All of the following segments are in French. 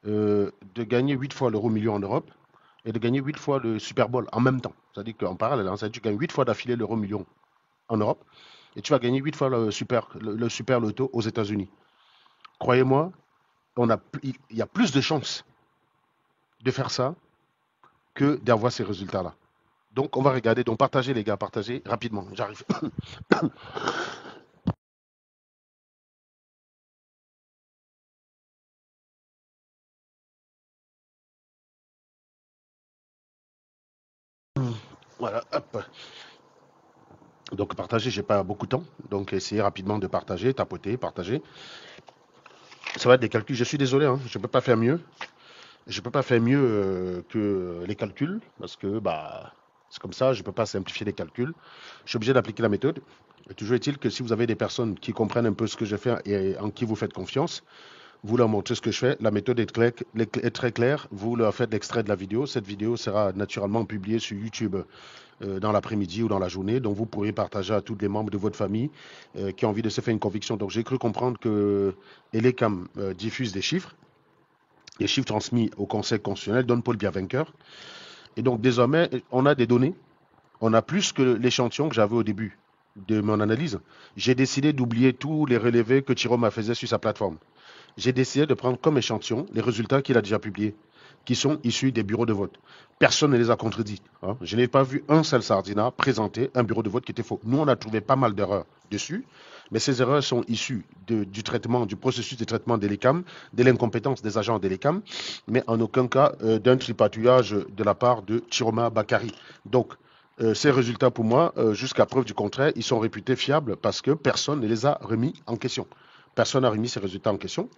de gagner 8 fois l'euro million en Europe et de gagner 8 fois le Super Bowl en même temps. C'est-à-dire qu'en parallèle, hein, tu gagnes 8 fois d'affilée l'euro million en Europe et tu vas gagner 8 fois le super loto aux États-Unis. Croyez-moi, il y a plus de chances de faire ça que d'avoir ces résultats-là. Donc, on va regarder. Donc, partagez, les gars, partagez rapidement. J'arrive. Voilà, hop. Donc, partagez, j'ai pas beaucoup de temps. Donc, essayez rapidement de partager, tapoter, partager. Ça va être des calculs. Je suis désolé, hein, je ne peux pas faire mieux. Je ne peux pas faire mieux que les calculs parce que bah, c'est comme ça, je ne peux pas simplifier les calculs. Je suis obligé d'appliquer la méthode. Et toujours est-il que si vous avez des personnes qui comprennent un peu ce que je fais et en qui vous faites confiance, vous leur montrez ce que je fais. La méthode est très claire. Vous leur faites l'extrait de la vidéo. Cette vidéo sera naturellement publiée sur YouTube dans l'après-midi ou dans la journée. Donc vous pourrez partager à tous les membres de votre famille qui ont envie de se faire une conviction. Donc j'ai cru comprendre que Elecam diffuse des chiffres. Les chiffres transmis au Conseil constitutionnel donnent Paul Biya vainqueur. Et donc désormais, on a des données. On a plus que l'échantillon que j'avais au début de mon analyse. J'ai décidé d'oublier tous les relevés que Thierry m'a faisait sur sa plateforme. J'ai décidé de prendre comme échantillon les résultats qu'il a déjà publiés, qui sont issus des bureaux de vote. Personne ne les a contredits. Hein. Je n'ai pas vu un seul Sardina présenter un bureau de vote qui était faux. Nous, on a trouvé pas mal d'erreurs dessus, mais ces erreurs sont issues du traitement, du processus de traitement des LECAM, de l'incompétence des agents des LECAM, mais en aucun cas d'un tripatouillage de la part de Chiroma Bakari. Donc, ces résultats, pour moi, jusqu'à preuve du contraire, ils sont réputés fiables parce que personne ne les a remis en question. Personne n'a remis ces résultats en question.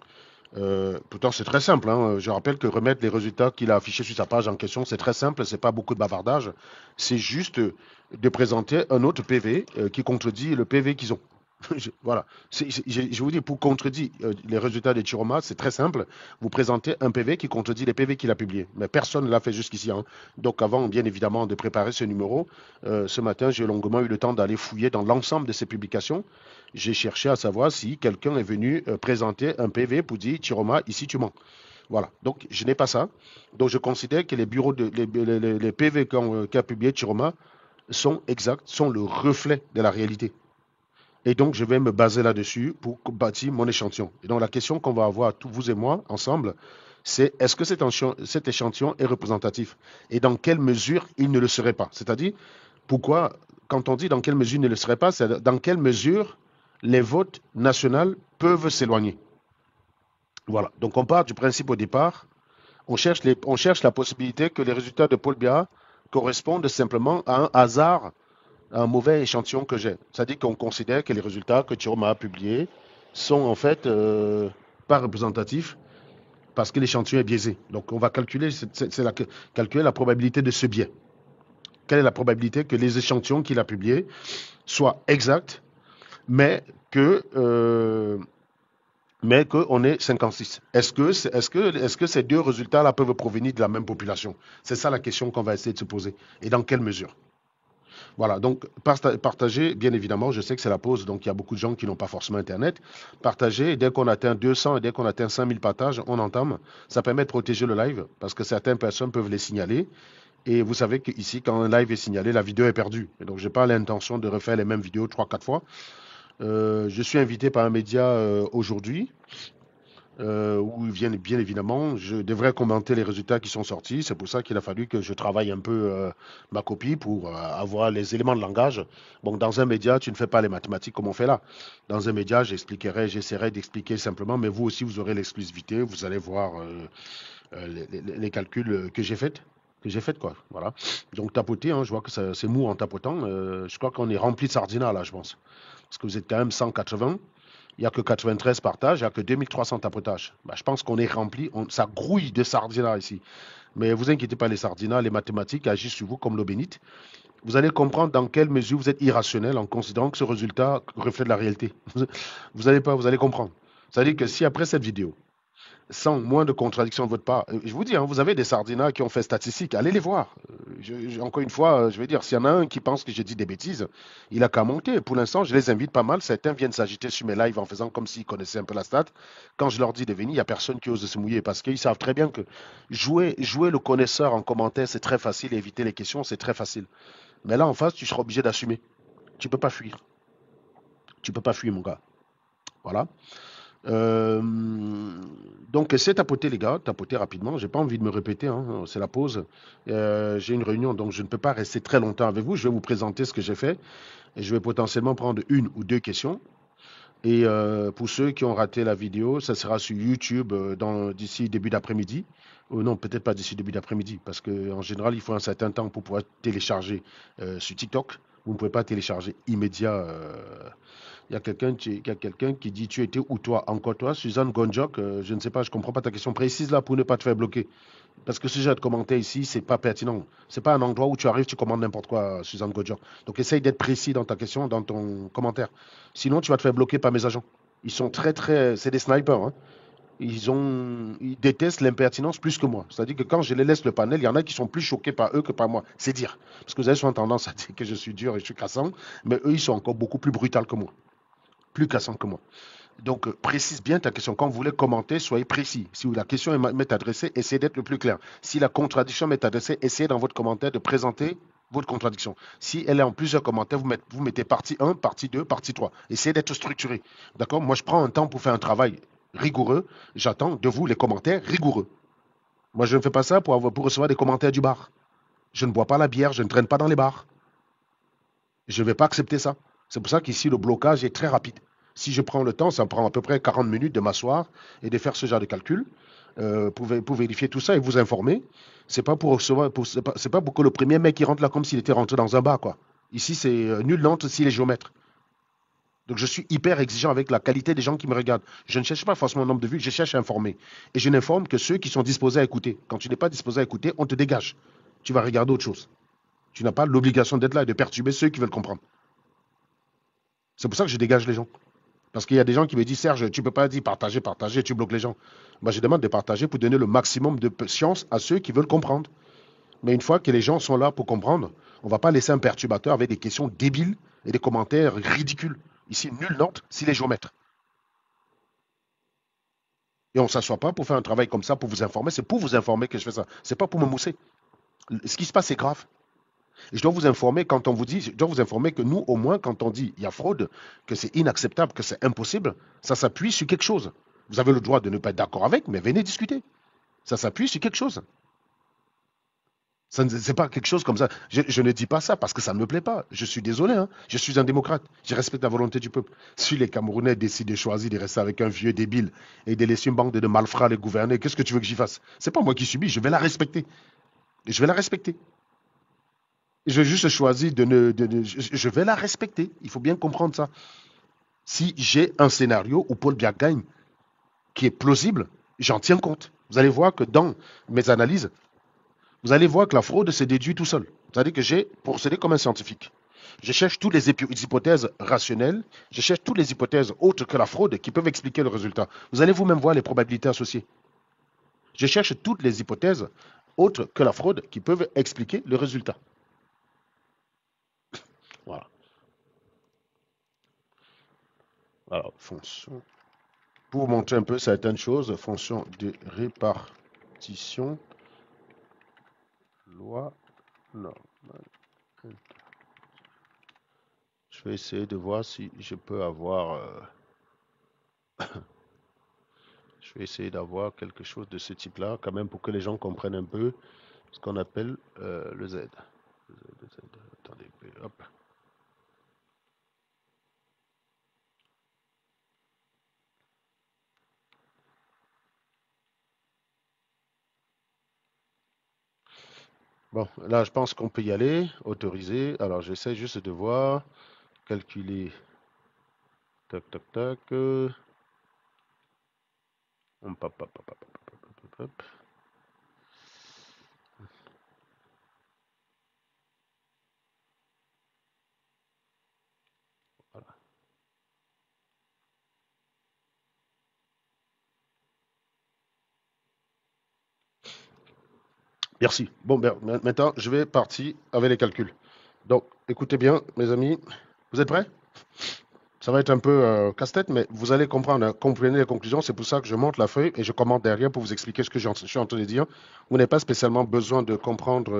Pourtant, c'est très simple. Hein. Je rappelle que remettre les résultats qu'il a affichés sur sa page en question, c'est très simple. C'est pas beaucoup de bavardage. C'est juste de présenter un autre PV qui contredit le PV qu'ils ont. Voilà. Je vous dis, pour contredire les résultats de Chiroma, c'est très simple. Vous présentez un PV qui contredit les PV qu'il a publiés. Mais personne ne l'a fait jusqu'ici. Hein. Donc, avant, bien évidemment, de préparer ce numéro, ce matin, j'ai longuement eu le temps d'aller fouiller dans l'ensemble de ces publications. J'ai cherché à savoir si quelqu'un est venu présenter un PV pour dire Chiroma, ici tu mens. Voilà. Donc, je n'ai pas ça. Donc, je considère que les bureaux les PV qu'a publié Chiroma sont exacts, sont le reflet de la réalité. Et donc, je vais me baser là-dessus pour bâtir mon échantillon. Et donc, la question qu'on va avoir, tous vous et moi, ensemble, c'est est-ce que cet échantillon est représentatif? Et dans quelle mesure il ne le serait pas? C'est-à-dire, pourquoi, quand on dit dans quelle mesure il ne le serait pas, c'est dans quelle mesure les votes nationaux peuvent s'éloigner. Voilà. Donc, on part du principe au départ. On cherche la possibilité que les résultats de Paul Biya correspondent simplement à un hasard, un mauvais échantillon que j'ai. C'est-à-dire qu'on considère que les résultats que Thierry a publiés sont en fait pas représentatifs parce que l'échantillon est biaisé. Donc on va calculer, calculer la probabilité de ce biais. Quelle est la probabilité que les échantillons qu'il a publiés soient exacts, mais qu'on ait 56. Est-ce que ces deux résultats-là peuvent provenir de la même population? C'est ça la question qu'on va essayer de se poser. Et dans quelle mesure? Voilà, donc partagez, bien évidemment, je sais que c'est la pause, donc il y a beaucoup de gens qui n'ont pas forcément Internet. Partagez, et dès qu'on atteint 200 et dès qu'on atteint 5000 partages, on entame. Ça permet de protéger le live, parce que certaines personnes peuvent les signaler. Et vous savez qu'ici, quand un live est signalé, la vidéo est perdue. Et donc, je n'ai pas l'intention de refaire les mêmes vidéos 3, 4 fois. Je suis invité par un média aujourd'hui où ils viennent bien évidemment. Je devrais commenter les résultats qui sont sortis. C'est pour ça qu'il a fallu que je travaille un peu ma copie pour avoir les éléments de langage. Bon, dans un média, tu ne fais pas les mathématiques comme on fait là. Dans un média, j'essaierai d'expliquer simplement, mais vous aussi, vous aurez l'exclusivité. Vous allez voir les calculs que j'ai faits. Que j'ai fait quoi, voilà. Donc tapoter, hein, je vois que c'est mou en tapotant. Je crois qu'on est rempli de sardinat là, je pense. Parce que vous êtes quand même 180. Il n'y a que 93 partages, il n'y a que 2300 tapotages. Bah, je pense qu'on est rempli, ça grouille de sardinats ici. Mais vous inquiétez pas, les sardinats, les mathématiques agissent sur vous comme l'eau bénite. Vous allez comprendre dans quelle mesure vous êtes irrationnel en considérant que ce résultat reflète la réalité. Vous allez comprendre. C'est-à-dire que si après cette vidéo, sans moins de contradictions de votre part. Je vous dis, hein, vous avez des sardinats qui ont fait statistiques, allez les voir. Encore une fois, je vais dire, s'il y en a un qui pense que j'ai dit des bêtises, il a qu'à monter. Pour l'instant, je les invite pas mal. Certains viennent s'agiter sur mes lives en faisant comme s'ils connaissaient un peu la stat. Quand je leur dis de venir, il n'y a personne qui ose se mouiller parce qu'ils savent très bien que jouer le connaisseur en commentaire, c'est très facile et éviter les questions, c'est très facile. Mais là, en face, tu seras obligé d'assumer. Tu peux pas fuir. Tu peux pas fuir, mon gars. Voilà. Euh, donc, essayez de tapoter, les gars, tapoter rapidement. J'ai pas envie de me répéter, hein, c'est la pause. J'ai une réunion, donc je ne peux pas rester très longtemps avec vous. Je vais vous présenter ce que j'ai fait et je vais potentiellement prendre une ou deux questions. Et pour ceux qui ont raté la vidéo, ça sera sur YouTube d'ici début d'après-midi. Non, peut-être pas d'ici début d'après-midi, parce qu'en général, il faut un certain temps pour pouvoir télécharger sur TikTok. Vous ne pouvez pas télécharger immédiat. Il y a quelqu'un qui dit tu étais où toi? Encore toi, Suzanne Gonjok, je ne sais pas, je ne comprends pas ta question précise là pour ne pas te faire bloquer. Parce que ce genre de commentaire ici, c'est pas pertinent. C'est pas un endroit où tu arrives, tu commandes n'importe quoi, Suzanne Gonjok. Donc essaye d'être précis dans ta question, dans ton commentaire. Sinon, tu vas te faire bloquer par mes agents. Ils sont très, c'est des snipers, hein. Ils détestent l'impertinence plus que moi. C'est-à-dire que quand je les laisse le panel, il y en a qui sont plus choqués par eux que par moi. C'est dire. Parce que vous avez souvent tendance à dire que je suis dur et je suis cassant, mais eux, ils sont encore beaucoup plus brutals que moi. Plus cassants que moi. Donc, précise bien ta question. Quand vous voulez commenter, soyez précis. Si la question m'est adressée, essayez d'être le plus clair. Si la contradiction m'est adressée, essayez dans votre commentaire de présenter votre contradiction. Si elle est en plusieurs commentaires, vous mettez partie 1, partie 2, partie 3. Essayez d'être structuré. D'accord? Moi, je prends un temps pour faire un travail rigoureux. J'attends de vous les commentaires rigoureux. Moi, je ne fais pas ça pour recevoir des commentaires du bar. Je ne bois pas la bière, je ne traîne pas dans les bars. Je ne vais pas accepter ça. C'est pour ça qu'ici, le blocage est très rapide. Si je prends le temps, ça me prend à peu près 40 minutes de m'asseoir et de faire ce genre de calcul pour vérifier tout ça et vous informer. C'est pas pour recevoir, c'est pas pour que le premier mec qui rentre là comme s'il était rentré dans un bar, quoi. Ici, c'est nul n'entre s'il est géomètre. Donc, je suis hyper exigeant avec la qualité des gens qui me regardent. Je ne cherche pas forcément un nombre de vues, je cherche à informer. Et je n'informe que ceux qui sont disposés à écouter. Quand tu n'es pas disposé à écouter, on te dégage. Tu vas regarder autre chose. Tu n'as pas l'obligation d'être là et de perturber ceux qui veulent comprendre. C'est pour ça que je dégage les gens. Parce qu'il y a des gens qui me disent, Serge, tu ne peux pas dire partager, partager, tu bloques les gens. Moi, je demande de partager pour donner le maximum de science à ceux qui veulent comprendre. Mais une fois que les gens sont là pour comprendre, on ne va pas laisser un perturbateur avec des questions débiles et des commentaires ridicules. Ici, nul n'entre s'il est géomètre. Et on ne s'assoit pas pour faire un travail comme ça, pour vous informer. C'est pour vous informer que je fais ça. Ce n'est pas pour me mousser. Ce qui se passe, c'est grave. Et je dois vous informer quand on vous dit, je dois vous informer que nous, au moins, quand on dit il y a fraude, que c'est inacceptable, que c'est impossible, ça s'appuie sur quelque chose. Vous avez le droit de ne pas être d'accord avec, mais venez discuter. Ça s'appuie sur quelque chose. C'est pas quelque chose comme ça. Je ne dis pas ça parce que ça ne me plaît pas. Je suis désolé, hein. Je suis un démocrate. Je respecte la volonté du peuple. Si les Camerounais décident de choisir de rester avec un vieux débile et de laisser une bande de malfrats les gouverner, qu'est-ce que tu veux que j'y fasse? C'est pas moi qui subis, je vais la respecter. Je vais la respecter. Je vais juste choisir je vais la respecter. Il faut bien comprendre ça. Si j'ai un scénario où Paul Biya gagne qui est plausible, j'en tiens compte. Vous allez voir que dans mes analyses, vous allez voir que la fraude se déduit tout seul. C'est-à-dire que j'ai procédé comme un scientifique. Je cherche toutes les hypothèses rationnelles, je cherche toutes les hypothèses autres que la fraude qui peuvent expliquer le résultat. Vous allez vous-même voir les probabilités associées. Je cherche toutes les hypothèses autres que la fraude qui peuvent expliquer le résultat. Voilà. Alors, fonction. Pour vous montrer un peu certaines choses, fonction de répartition, loi normale. Je vais essayer de voir si je peux avoir... je vais essayer d'avoir quelque chose de ce type-là, quand même, pour que les gens comprennent un peu ce qu'on appelle le Z. Le Z. Attendez, hop. Bon, là, je pense qu'on peut y aller. Autoriser. Alors, j'essaie juste de voir, calculer. Tac, tac, tac. Hop, hop, hop, hop, hop, hop, hop. Voilà. Merci. Bon, ben, maintenant, je vais partir avec les calculs. Donc, écoutez bien, mes amis. Vous êtes prêts? Ça va être un peu casse-tête, mais vous allez comprendre, hein. Comprenez les conclusions. C'est pour ça que je monte la feuille et je commente derrière pour vous expliquer ce que je suis en train de dire. Vous n'avez pas spécialement besoin de comprendre.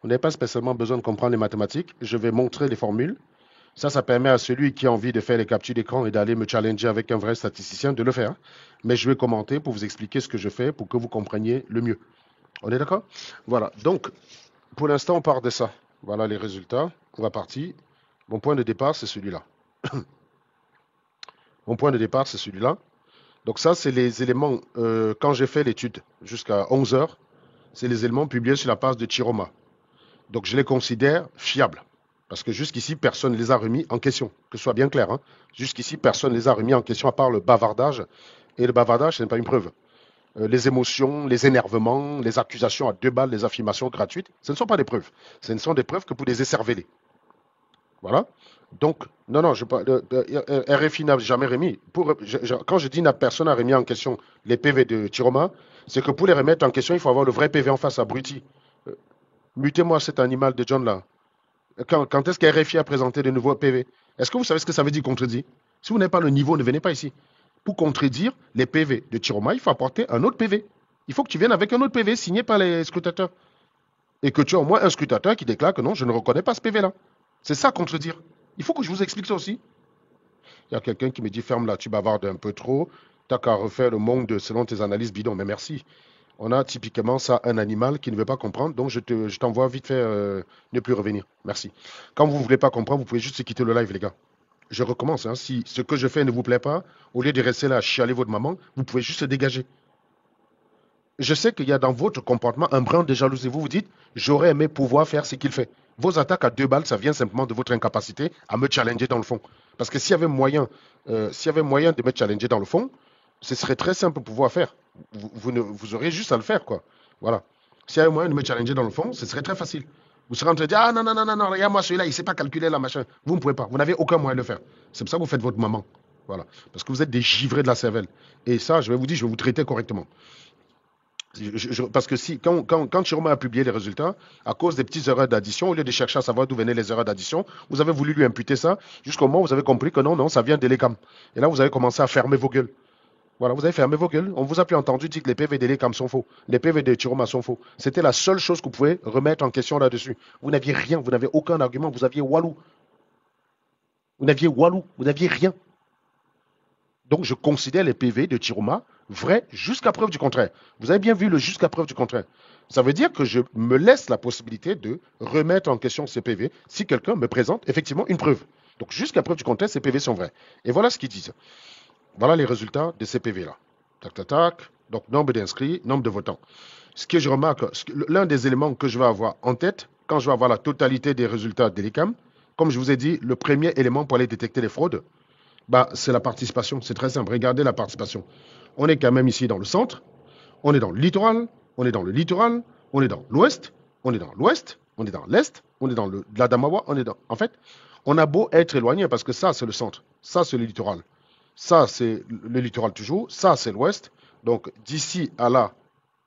Vous n'avez pas spécialement besoin de comprendre les mathématiques. Je vais montrer les formules. Ça permet à celui qui a envie de faire les captures d'écran et d'aller me challenger avec un vrai statisticien de le faire. Mais je vais commenter pour vous expliquer ce que je fais pour que vous compreniez le mieux. On est d'accord? Voilà. Donc, pour l'instant, on part de ça. Voilà les résultats. On va partir. Mon point de départ, c'est celui-là. Mon point de départ, c'est celui-là. Donc ça, c'est les éléments, quand j'ai fait l'étude jusqu'à 11 heures, c'est les éléments publiés sur la page de Chiroma. Donc je les considère fiables. Parce que jusqu'ici, personne ne les a remis en question. Que ce soit bien clair. Hein. Jusqu'ici, personne ne les a remis en question à part le bavardage. Et le bavardage, ce n'est pas une preuve. Les émotions, les énervements, les accusations à 2 balles, les affirmations gratuites, ce ne sont pas des preuves. Ce ne sont des preuves que pour des écervelés. Voilà. Donc, non, non, RFI n'a jamais remis. Quand je dis que personne n'a remis en question les PV de Chiroma, c'est que pour les remettre en question, il faut avoir le vrai PV en face, abruti. Euh, Mutez-moi cet animal de John là. Quand est-ce que RFI a présenté de nouveaux PV? Est-ce que vous savez ce que ça veut dire contredire? Si vous n'avez pas le niveau, ne venez pas ici. Pour contredire les PV de Chiroma, il faut apporter un autre PV. Il faut que tu viennes avec un autre PV signé par les scrutateurs. Et que tu as au moins un scrutateur qui déclare que non, je ne reconnais pas ce PV-là. C'est ça contredire. Il faut que je vous explique ça aussi. Il y a quelqu'un qui me dit ferme là, tu bavardes un peu trop. T'as qu'à refaire le monde selon tes analyses bidons. Mais merci. On a typiquement ça, un animal qui ne veut pas comprendre. Donc je t'envoie vite fait ne plus revenir. Merci. Quand vous ne voulez pas comprendre, vous pouvez juste quitter le live, les gars. Je recommence. Hein. Si ce que je fais ne vous plaît pas, au lieu de rester là à chialer votre maman, vous pouvez juste se dégager. Je sais qu'il y a dans votre comportement un brin de jalousie. Vous vous dites, j'aurais aimé pouvoir faire ce qu'il fait. Vos attaques à 2 balles, ça vient simplement de votre incapacité à me challenger dans le fond. Parce que s'il y avait moyen, de me challenger dans le fond, ce serait très simple pour pouvoir faire. Vous aurez juste à le faire, quoi. Voilà. S'il y avait moyen de me challenger dans le fond, ce serait très facile. Vous serez en train de dire, ah non, non, non, non, non, regarde moi celui-là, il ne sait pas calculer la machin. Vous ne pouvez pas. Vous n'avez aucun moyen de le faire. C'est pour ça que vous faites votre maman. Voilà. Parce que vous êtes des givrés de la cervelle. Et ça, je vais vous dire, je vais vous traiter correctement. Parce que quand Chiroma a publié les résultats, à cause des petites erreurs d'addition, au lieu de chercher à savoir d'où venaient les erreurs d'addition, vous avez voulu lui imputer ça, jusqu'au moment où vous avez compris que non, non, ça vient d'Elecam. Et là, vous avez commencé à fermer vos gueules. Voilà, vous avez fermé vos gueules. On vous a plus entendu dire que les PV d'Elecam sont faux. Les PV de Chiroma sont faux. C'était la seule chose que vous pouvez remettre en question là-dessus. Vous n'aviez rien, vous n'avez aucun argument, vous aviez Walou. Vous n'aviez rien. Donc, je considère les PV de Chiroma vrais jusqu'à preuve du contraire. Vous avez bien vu le jusqu'à preuve du contraire. Ça veut dire que je me laisse la possibilité de remettre en question ces PV si quelqu'un me présente effectivement une preuve. Donc, jusqu'à preuve du contraire, ces PV sont vrais. Et voilà ce qu'ils disent. Voilà les résultats de ces PV-là. Tac, tac, tac. Donc, nombre d'inscrits, nombre de votants. Ce que je remarque, l'un des éléments que je vais avoir en tête, quand je vais avoir la totalité des résultats de l'ICAM, comme je vous ai dit, le premier élément pour aller détecter les fraudes, bah, c'est la participation. C'est très simple. Regardez la participation. On est quand même ici dans le centre, on est dans le littoral, on est dans le littoral, on est dans l'ouest, on est dans l'ouest, on est dans l'est, on est dans l'Adamawa, on est dans... En fait, on a beau être éloigné parce que ça, c'est le centre, ça, c'est le littoral. Ça, c'est le littoral toujours, ça, c'est l'ouest. Donc, d'ici à là,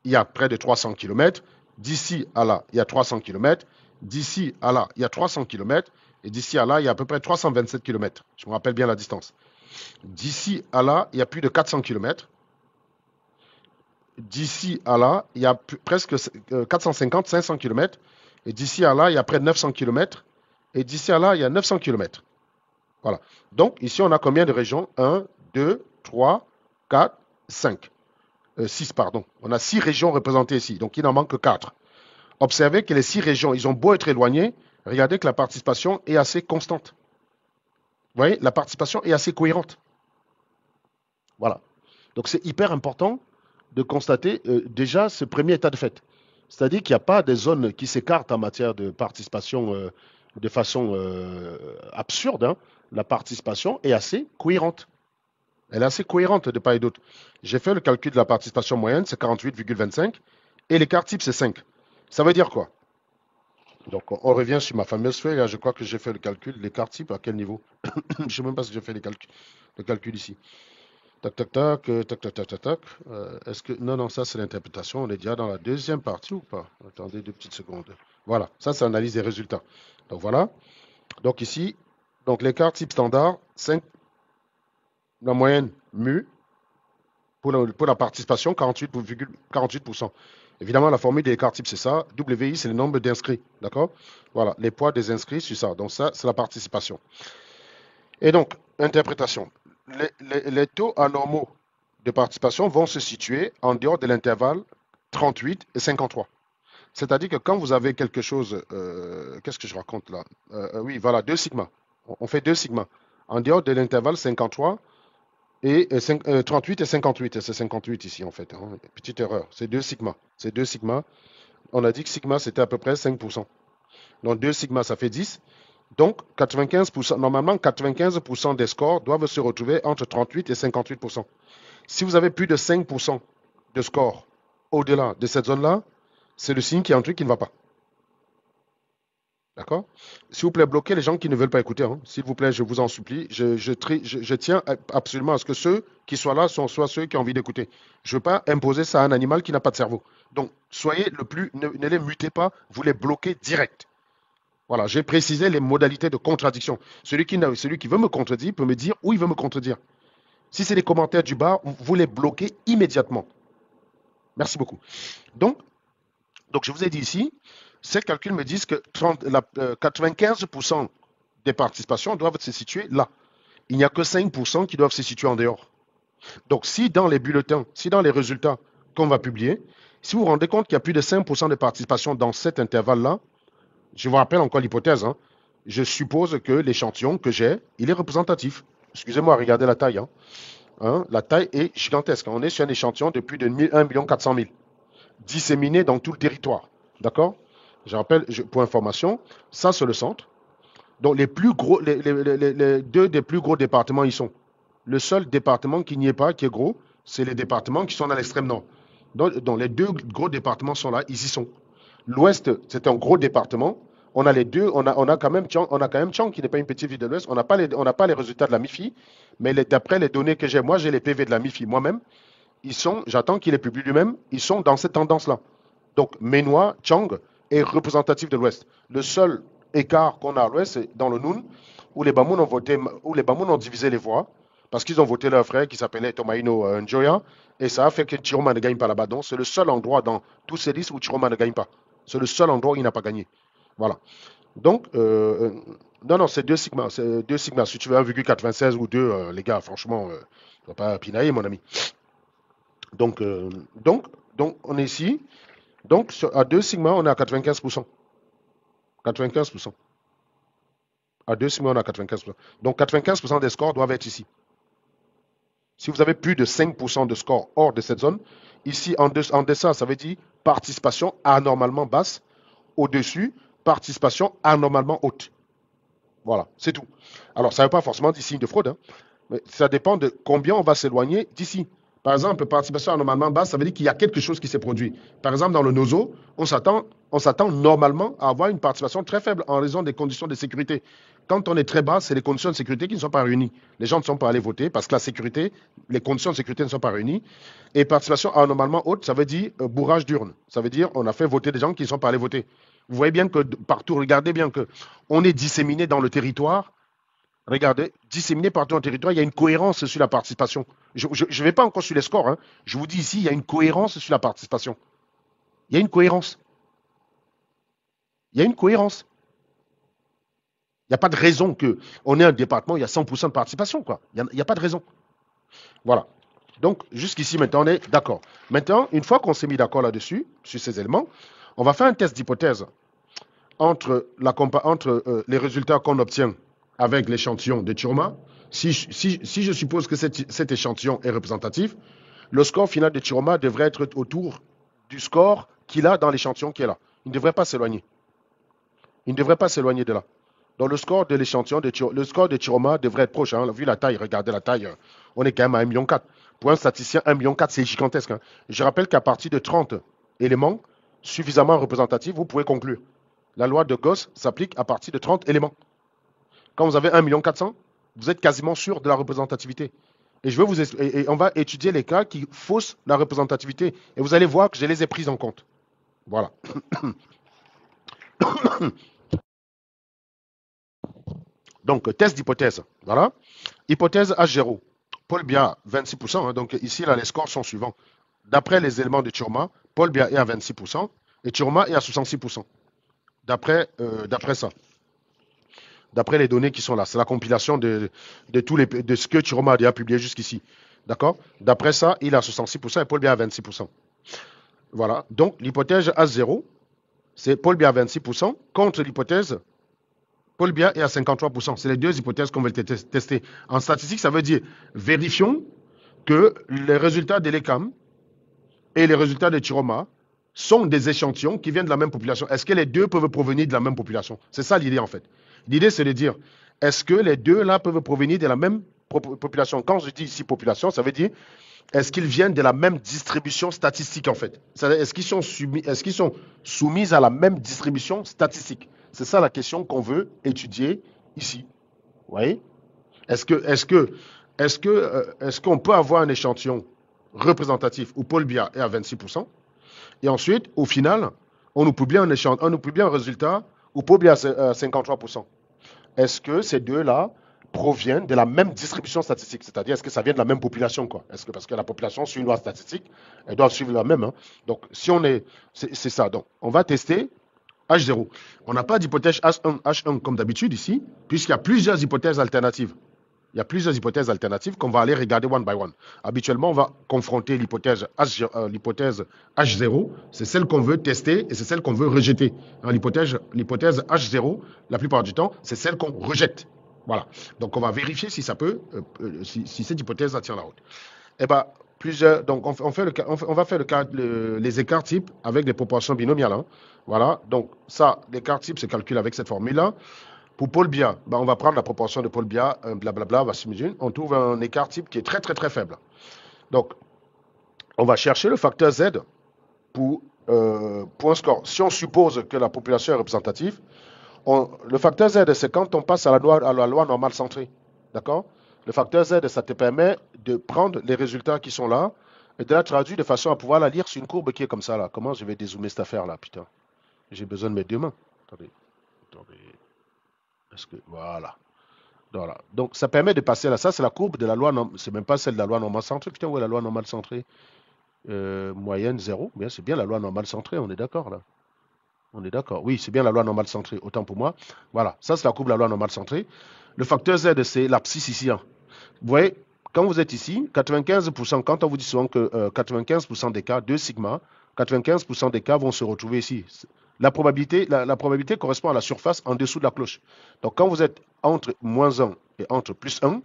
il y a près de 300 km. D'ici à là, il y a 300 km. D'ici à là, il y a 300 km. Et d'ici à là, il y a à peu près 327 km. Je me rappelle bien la distance. D'ici à là, il y a plus de 400 km. D'ici à là, il y a presque 450, 500 km. Et d'ici à là, il y a près de 900 km. Et d'ici à là, il y a 900 km. Voilà. Donc, ici, on a combien de régions? 1, 2, 3, 4, 5. 6, pardon. On a 6 régions représentées ici. Donc, il n'en manque que 4. Observez que les 6 régions, ils ont beau être éloignés, regardez que la participation est assez constante. Vous voyez, la participation est assez cohérente. Voilà. Donc, c'est hyper important de constater déjà ce premier état de fait. C'est-à-dire qu'il n'y a pas des zones qui s'écartent en matière de participation de façon absurde. Hein. La participation est assez cohérente. Elle est assez cohérente de part et d'autre. J'ai fait le calcul de la participation moyenne, c'est 48,25. Et l'écart type, c'est 5. Ça veut dire quoi? Donc, on revient sur ma fameuse feuille. Là, je crois que j'ai fait le calcul. L'écart type, à quel niveau? Je ne sais même pas si j'ai fait le calcul ici. Tac, tac, tac, tac, tac, tac, tac, tac. Est-ce que... Non, non, ça c'est l'interprétation. On est déjà dans la deuxième partie ou pas? Attendez 2 petites secondes. Voilà, ça c'est l'analyse des résultats. Donc voilà. Donc ici, donc l'écart type standard, 5, la moyenne mu pour la participation, 48,48%. Évidemment, la formule de l'écart type, c'est ça. WI, c'est le nombre d'inscrits. D'accord? Voilà, les poids des inscrits, c'est ça. Donc ça, c'est la participation. Et donc, interprétation. Les taux anormaux de participation vont se situer en dehors de l'intervalle 38 et 53. C'est-à-dire que quand vous avez quelque chose, qu'est-ce que je raconte là? Oui, voilà, 2 sigma. On fait 2 sigma. En dehors de l'intervalle 53 et 38 et 58. Et c'est 58 ici en fait, hein. Petite erreur. C'est 2 sigma. C'est 2 sigma. On a dit que sigma c'était à peu près 5%. Donc 2 sigma ça fait 10. Donc 95%, normalement 95% des scores doivent se retrouver entre 38 et 58%. Si vous avez plus de 5% de score au-delà de cette zone-là, c'est le signe qu'il y a un truc qui ne va pas. D'accord? S'il vous plaît, bloquez les gens qui ne veulent pas écouter, hein. S'il vous plaît, je vous en supplie. Je tiens absolument à ce que ceux qui soient là soient ceux qui ont envie d'écouter. Je ne veux pas imposer ça à un animal qui n'a pas de cerveau. Donc, soyez le plus, ne les mutez pas, vous les bloquez direct. Voilà, j'ai précisé les modalités de contradiction. Celui qui veut me contredire peut me dire où il veut me contredire. Si c'est les commentaires du bas, vous les bloquez immédiatement. Merci beaucoup. Donc, je vous ai dit ici, ces calculs me disent que 95% des participations doivent se situer là. Il n'y a que 5% qui doivent se situer en dehors. Donc, si dans les bulletins, si dans les résultats qu'on va publier, si vous vous rendez compte qu'il y a plus de 5% de participation dans cet intervalle-là, je vous rappelle encore l'hypothèse, hein, je suppose que l'échantillon que j'ai, il est représentatif. Excusez-moi, regardez la taille. Hein, la taille est gigantesque. On est sur un échantillon de plus de 1 400 000, disséminé dans tout le territoire. D'accord? Je rappelle, pour information, ça c'est le centre. Donc les plus gros, les deux des plus gros départements y sont. Le seul département qui n'y est pas, qui est gros, c'est les départements qui sont dans l'extrême nord. Donc les deux gros départements sont là, ils y sont. L'ouest, c'est un gros département. On a les deux, on a quand même Tchang qui n'est pas une petite ville de l'ouest. On n'a pas les résultats de la MIFI, mais d'après les données que j'ai, moi j'ai les PV de la MIFI moi-même. J'attends qu'il les publie lui-même, ils sont dans cette tendance-là. Donc, Ménois, Chang est représentatif de l'Ouest. Le seul écart qu'on a à l'Ouest, c'est dans le Noun, où les Bamoun ont divisé les voix, parce qu'ils ont voté leur frère qui s'appelait Tomaino Njoya, et ça a fait que Chiroma ne gagne pas là-bas. Donc, c'est le seul endroit dans tous ces listes où Chiroma ne gagne pas. C'est le seul endroit où il n'a pas gagné. Voilà. Donc, non, non, c'est 2 sigma. C'est 2 sigma. Si tu veux 1,96 ou 2, les gars, franchement, ne vas pas pinailler, mon ami. Donc, euh, donc, donc, on est ici. Donc, à 2 sigma, on est à 95%. 95%. À 2 sigma, on est à 95%. Donc, 95% des scores doivent être ici. Si vous avez plus de 5% de scores hors de cette zone, ici, en dessin, ça veut dire participation anormalement basse. Au-dessus, participation anormalement haute. Voilà, c'est tout. Alors, ça ne veut pas forcément dire signe de fraude, hein, mais ça dépend de combien on va s'éloigner d'ici. Par exemple, participation anormalement basse, ça veut dire qu'il y a quelque chose qui s'est produit. Par exemple, dans le nozo, on s'attend normalement à avoir une participation très faible en raison des conditions de sécurité. Quand on est très bas, c'est les conditions de sécurité qui ne sont pas réunies. Les gens ne sont pas allés voter parce que la sécurité, les conditions de sécurité ne sont pas réunies. Et participation anormalement haute, ça veut dire bourrage d'urne. Ça veut dire on a fait voter des gens qui ne sont pas allés voter. Vous voyez bien que partout, regardez bien que on est disséminé dans le territoire. Regardez, disséminé partout dans le territoire, il y a une cohérence sur la participation. Je ne vais pas encore sur les scores, hein. Je vous dis ici, il y a une cohérence sur la participation. Il y a une cohérence. Il y a une cohérence. Il n'y a pas de raison qu'on ait un département, il y a 100% de participation, quoi. Il n'y a pas de raison. Voilà. Donc, jusqu'ici, maintenant, on est d'accord. Maintenant, une fois qu'on s'est mis d'accord là-dessus, sur ces éléments, on va faire un test d'hypothèse entre les résultats qu'on obtient avec l'échantillon de Chiroma. Si je suppose que cet échantillon est représentatif, le score final de Chiroma devrait être autour du score qu'il a dans l'échantillon qui est là. Il ne devrait pas s'éloigner. Il ne devrait pas s'éloigner de là. Donc le score de l'échantillon, le score de Chiroma devrait être proche. Hein. Vu la taille, regardez la taille, on est quand même à 1,4 million. Pour un statisticien, 1,4 million, c'est gigantesque. Hein. Je rappelle qu'à partir de 30 éléments suffisamment représentatifs, vous pouvez conclure. La loi de Gauss s'applique à partir de 30 éléments. Quand vous avez 1,4 million, vous êtes quasiment sûr de la représentativité. Et, je vais et on va étudier les cas qui faussent la représentativité. Et vous allez voir que je les ai prises en compte. Voilà. Donc, test d'hypothèse. Voilà. Hypothèse H0. Paul Biya, 26%. Hein, donc, ici, là, les scores sont suivants. D'après les éléments de Turma, Paul Biya est à 26% et Turma est à 66%. D'après ça. D'après les données qui sont là. C'est la compilation de ce que Turma a déjà publié jusqu'ici. D'accord? D'après ça, il est à 66% et Paul Biya à 26%. Voilà. Donc, l'hypothèse H0, c'est Paul Biya à 26% contre l'hypothèse Paul Biya est à 53%. C'est les deux hypothèses qu'on veut tester. En statistique, ça veut dire vérifions que les résultats de l'ECAM et les résultats de Turma sont des échantillons qui viennent de la même population. Est-ce que les deux peuvent provenir de la même population? C'est ça l'idée en fait. L'idée, c'est de dire, est-ce que les deux là peuvent provenir de la même population? Quand je dis ici population, ça veut dire, est-ce qu'ils viennent de la même distribution statistique en fait? Est-ce qu'ils sont soumis à la même distribution statistique? C'est ça la question qu'on veut étudier ici. Vous voyez? Est-ce qu'on peut avoir un échantillon représentatif où Paul Biya est à 26%? Et ensuite, au final, on nous publie un résultat où Paul Biya est à 53%. Est-ce que ces deux-là proviennent de la même distribution statistique? C'est-à-dire, est-ce que ça vient de la même population, quoi? Parce que la population suit une loi statistique, elle doit suivre la même. Hein. Donc, si on est... C'est ça. Donc, on va tester H0. On n'a pas d'hypothèse H1 comme d'habitude ici, puisqu'il y a plusieurs hypothèses alternatives. Il y a plusieurs hypothèses alternatives qu'on va aller regarder one by one. Habituellement, on va confronter l'hypothèse H0, c'est celle qu'on veut tester et c'est celle qu'on veut rejeter. L'hypothèse H0, la plupart du temps, c'est celle qu'on rejette. Voilà. Donc, on va vérifier si ça peut, si cette hypothèse tient la route. Eh ben, donc, on va faire les écarts types avec des proportions binomiales. Hein. Voilà. Donc, ça, l'écart type se calcule avec cette formule-là. Pour Paul Biya, ben on va prendre la proportion de Paul Biya, blablabla, on trouve un écart type qui est très, très, très faible. Donc, on va chercher le facteur Z pour un score. Si on suppose que la population est représentative, le facteur Z, c'est quand on passe à la loi normale centrée. D'accord? Le facteur Z, ça te permet de prendre les résultats qui sont là et de la traduire de façon à pouvoir la lire sur une courbe qui est comme ça, là. Comment je vais dézoomer cette affaire-là, putain? J'ai besoin de mes deux mains. Attendez. Voilà. Donc, ça permet de passer là. Ça, c'est la courbe de la loi. C'est même pas celle de la loi normale centrée. Putain, où est la loi normale centrée? Moyenne 0. Bien, c'est bien la loi normale centrée. On est d'accord, là. On est d'accord. Oui, c'est bien la loi normale centrée. Autant pour moi. Voilà. Ça, c'est la courbe de la loi normale centrée. Le facteur Z, c'est l'abscisse ici. Hein. Vous voyez, quand vous êtes ici, 95%, quand on vous dit souvent que 95% des cas, 2 sigma, 95% des cas vont se retrouver ici. La probabilité correspond à la surface en dessous de la cloche. Donc, quand vous êtes entre moins 1 et entre plus 1, vous